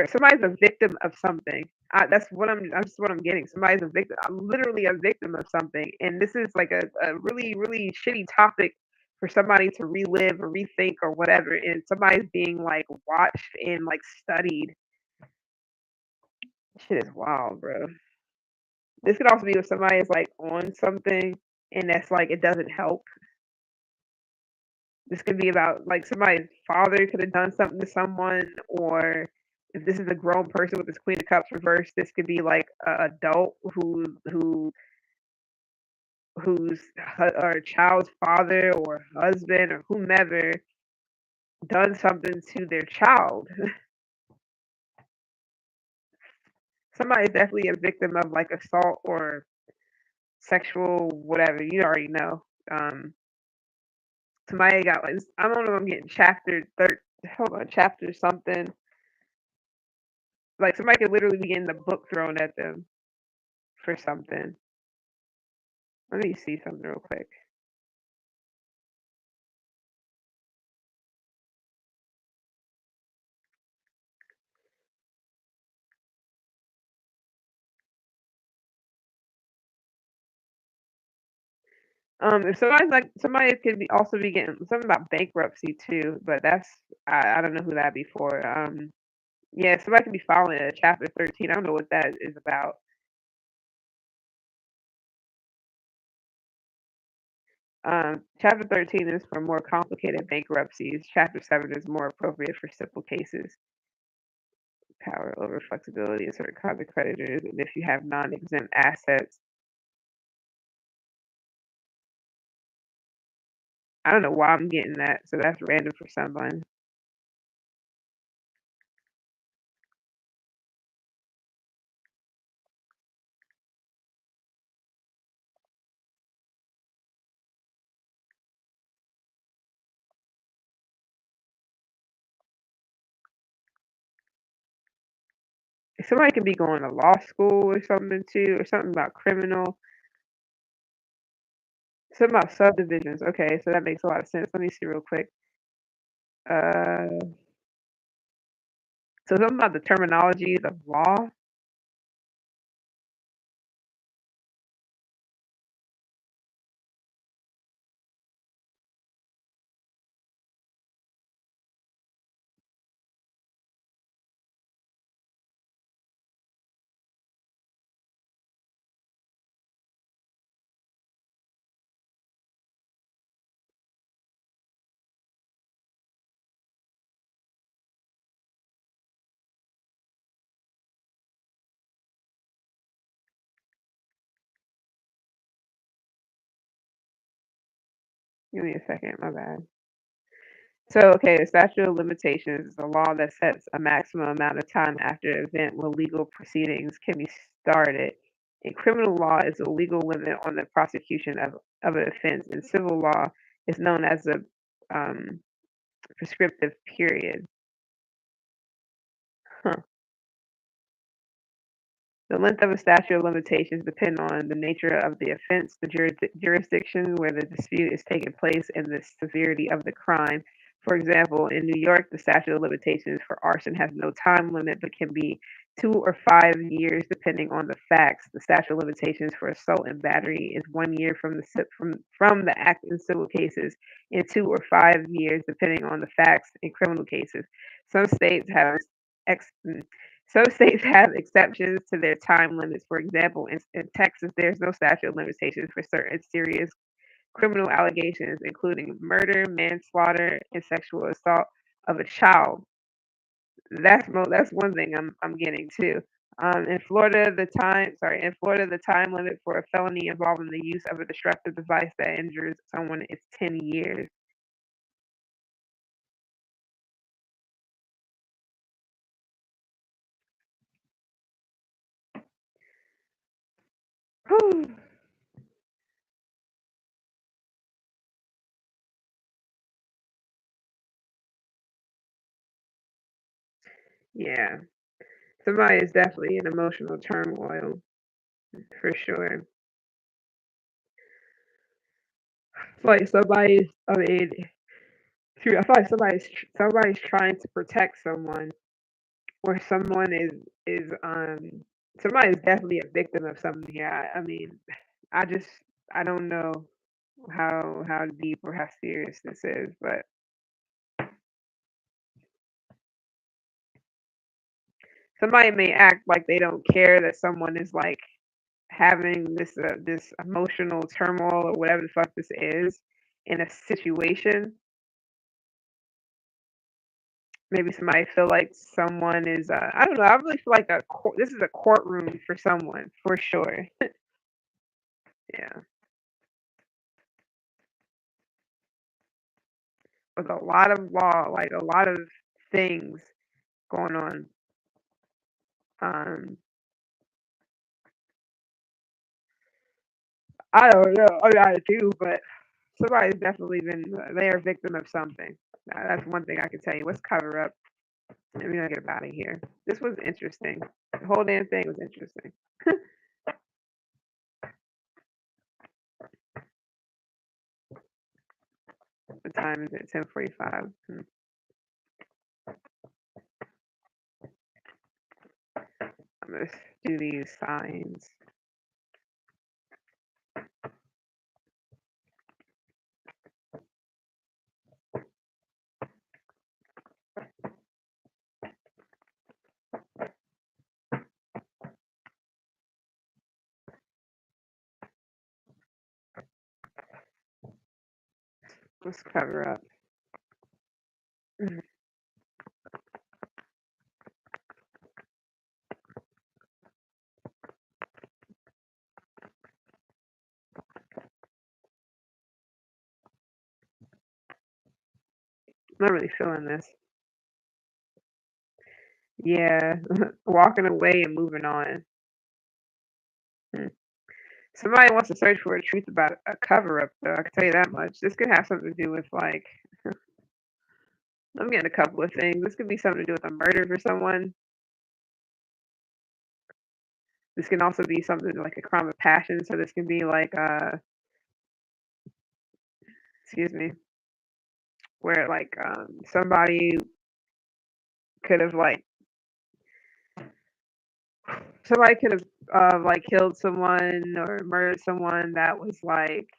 somebody's a victim of something. That's what I'm getting. Somebody's a victim, literally a victim of something, and this is like a really really shitty topic for somebody to relive or rethink or whatever. And somebody's being like watched and like studied. Shit is wild, bro. This could also be if somebody is, like, on something and that's, like, it doesn't help. This could be about, like, somebody's father could have done something to someone, or if this is a grown person with this Queen of Cups reversed, this could be, like, a adult whose or child's father or husband or whomever done something to their child. Somebody's definitely a victim of like assault or sexual whatever. You already know. Um, somebody got like I don't know. I'm getting chapter third. Hold on, chapter something. Like somebody could literally be getting the book thrown at them for something. Let me see something real quick. If somebody's like somebody could be also be getting something about bankruptcy too, but that's I don't know who that'd be for. Yeah, somebody could be following a chapter 13. I don't know what that is about. Chapter 13 is for more complicated bankruptcies. Chapter 7 is more appropriate for simple cases. Power over flexibility in certain kinds of creditors, and if you have non-exempt assets. I don't know why I'm getting that, so that's random for someone. Somebody could be going to law school or something too, or something about criminal, something about subdivisions. Okay, so that makes a lot of sense. Let me see real quick. Uh, so something about the terminologies of law. Give me a second, my bad. So, okay, the statute of limitations is a law that sets a maximum amount of time after an event when legal proceedings can be started. In criminal law, is a legal limit on the prosecution of an offense. In civil law, is known as a um, prescriptive period. Huh. The length of a statute of limitations depend on the nature of the offense, the jurisdiction where the dispute is taking place, and the severity of the crime. For example, in New York, the statute of limitations for arson has no time limit but can be 2 or 5 years depending on the facts. The statute of limitations for assault and battery is 1 year from the from the act in civil cases, and 2 or 5 years depending on the facts in criminal cases. Some states have ex- some states have exceptions to their time limits. For example, in Texas, there's no statute of limitations for certain serious criminal allegations, including murder, manslaughter, and sexual assault of a child. That's one thing I'm getting too. In Florida, the time limit for a felony involving the use of a destructive device that injures someone is 10 years. Yeah, somebody is definitely in emotional turmoil for sure. Like I mean, true. I feel like somebody's trying to protect someone, or someone is somebody is definitely a victim of something here. I mean, I just I don't know how deep or how serious this is, but somebody may act like they don't care that someone is like having this emotional turmoil or whatever the fuck this is in a situation. Maybe somebody feel like someone is, I don't know, I really feel like this is a courtroom for someone, for sure. Yeah, with a lot of law, like, a lot of things going on. Um, I don't know. I mean, I do, but somebody's definitely been. They are a victim of something. That's one thing I can tell you. Let's cover up. Let me get out of here. This was interesting. The whole damn thing was interesting. What time is it? 10:45. I'm gonna do these signs. Let's cover up. I'm not really feeling this. Yeah, walking away and moving on. Hmm. Somebody wants to search for a truth about a cover up, though. I can tell you that much. This could have something to do with like. I'm getting a couple of things. This could be something to do with a murder for someone. This can also be something like a crime of passion. So this can be like, excuse me, where like somebody could have like somebody could have like killed someone or murdered someone that was like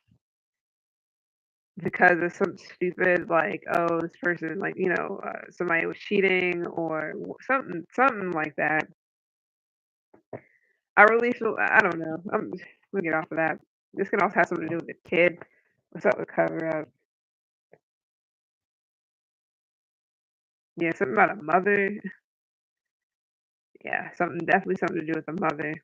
because of some stupid like oh this person like somebody was cheating or something like that. I really feel I don't know. We'll get off of that. This can also have something to do with the kid. What's up with cover up? Yeah, something about a mother. Yeah, something to do with a mother.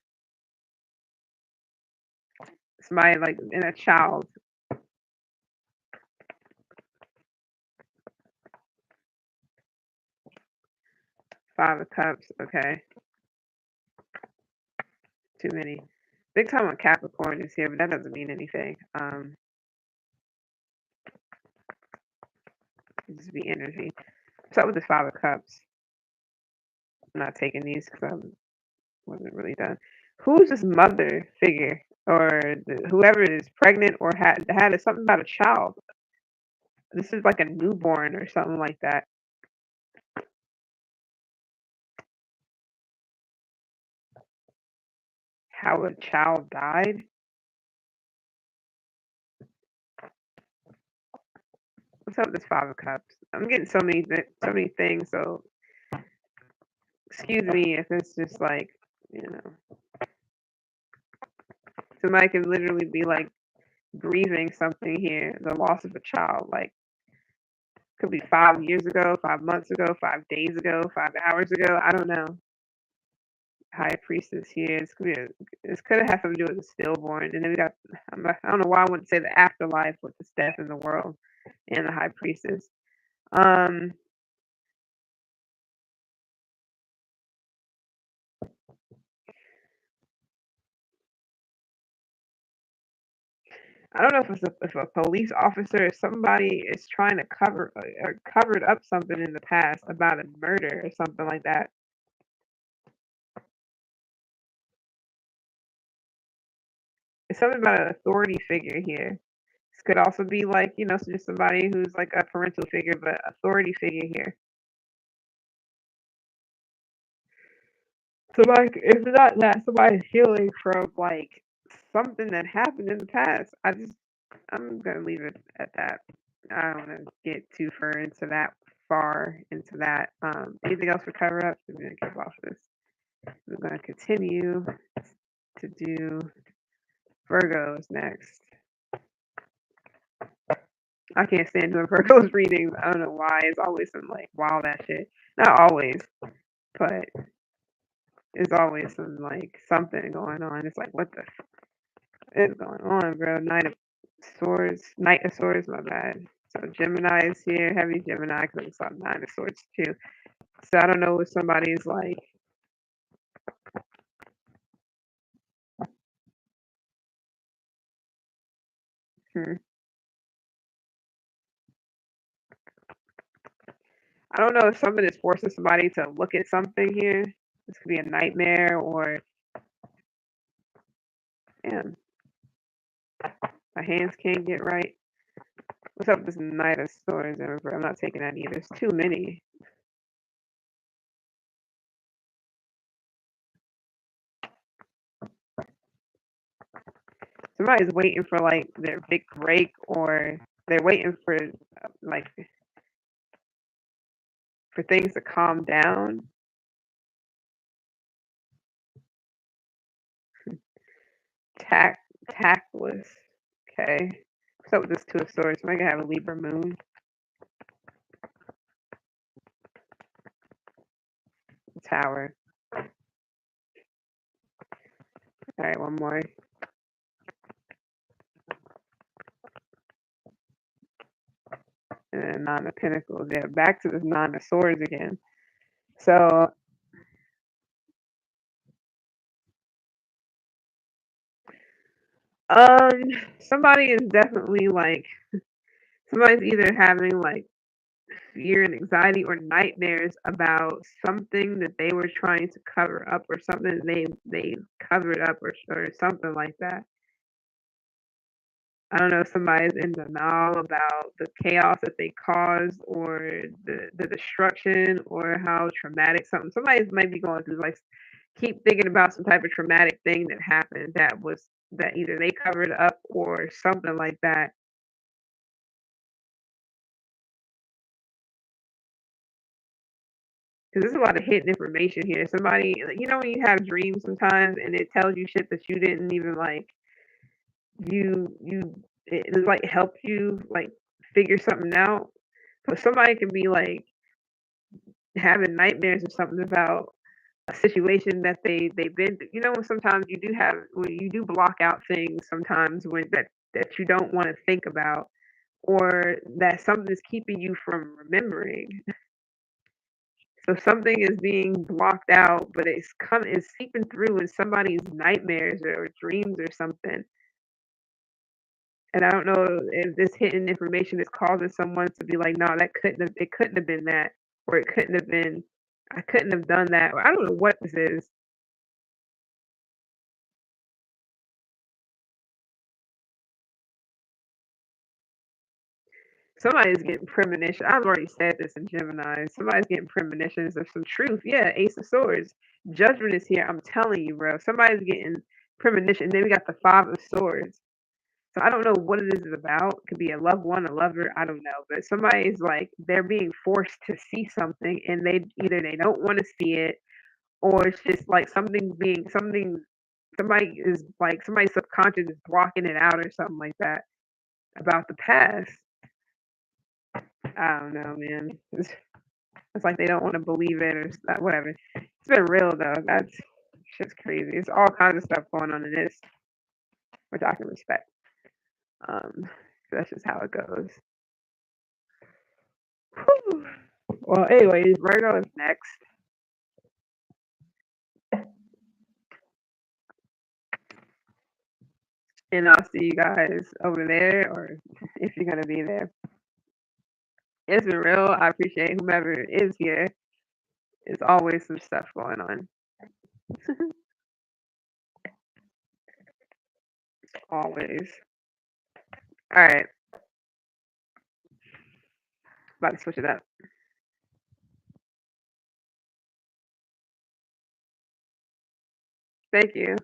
Somebody like and a child. 5 of Cups. Okay, too many. Big time on Capricorn is here, but that doesn't mean anything. It just be energy. What's up with the 5 of Cups? I'm not taking these because I wasn't really done. Who's this mother figure or whoever is pregnant or had something about a child? This is like a newborn or something like that. How a child died? What's up with this 5 of Cups? I'm getting so many things. So excuse me if it's just like you know somebody could literally be like grieving something here, the loss of a child. Like could be 5 years ago, 5 months ago, 5 days ago, 5 hours ago. I don't know. High priestess here. This could have had something to do with the stillborn, and then we got. I don't know why I wouldn't say the afterlife with the death in the world and the high priestess. Um, I don't know if a police officer or somebody is trying to cover or covered up something in the past about a murder or something like that. It's something about an authority figure here. This could also be like just somebody who's like a parental figure, but authority figure here. Somebody, if not that, somebody's healing from like something that happened in the past. I'm gonna leave it at that. I don't want to get too far into that. Anything else for cover up? I'm gonna get off this. I'm gonna continue to do Virgos next. I can't stand doing Virgos readings. I don't know why. It's always some like wild ass shit. Not always, but it's always some like something going on. It's like what the is going on, bro? Knight of Swords, my bad. So Gemini is here, heavy Gemini, because I saw Nine of Swords too. So I don't know if somebody's like, Hmm. I don't know if something is forcing somebody to look at something here. This could be a nightmare or, damn, my hands can't get right. What's up with this Knight of Swords? I'm not taking that either. There's too many. Somebody's waiting for like their big break, or they're waiting like for things to calm down. Tact Tactless. Okay. What's up with this Two of Swords? Somebody gonna have a Libra moon. Tower. All right, one more. And then Nine of Pentacles. Yeah, back to this Nine of Swords again. So, um, somebody is definitely like somebody's either having like fear and anxiety or nightmares about something that they were trying to cover up, or something they covered up, or something like that. I don't know if somebody's in denial about the chaos that they caused, or the destruction, or how traumatic somebody might be going through, like keep thinking about some type of traumatic thing that happened that either they covered up or something like that. Because there's a lot of hidden information here. Somebody, like, when you have dreams sometimes and it tells you shit that you didn't even like, it like help you like figure something out. So somebody can be like having nightmares or something about a situation that they've been through. When sometimes when you do block out things sometimes when that you don't want to think about, or that something is keeping you from remembering. So something is being blocked out, but it's seeping through in somebody's nightmares or dreams or something. And I don't know if this hidden information is causing someone to be like, no, it couldn't have been that, or it couldn't have been, I couldn't have done that, or I don't know what this is. Somebody's getting premonition. I've already said this in Gemini. Somebody's getting premonitions of some truth. Yeah, Ace of Swords. Judgment is here. I'm telling you, bro. Somebody's getting premonition. Then we got the Five of Swords. So I don't know what it is about. Could be a loved one, a lover. I don't know. But somebody's like they're being forced to see something, and they don't want to see it, or it's just like something's being something. Somebody is like somebody's subconscious is blocking it out or something like that about the past. I don't know, man. It's like they don't want to believe it, or whatever. It's been real though. That's shit's crazy. It's all kinds of stuff going on in this, which I can respect. That's just how it goes. Whew. Well, anyways, Virgo is next, and I'll see you guys over there, or if you're gonna be there. It's been real. I appreciate whomever is here. There's always some stuff going on. Always. All right, about to switch it up. Thank you.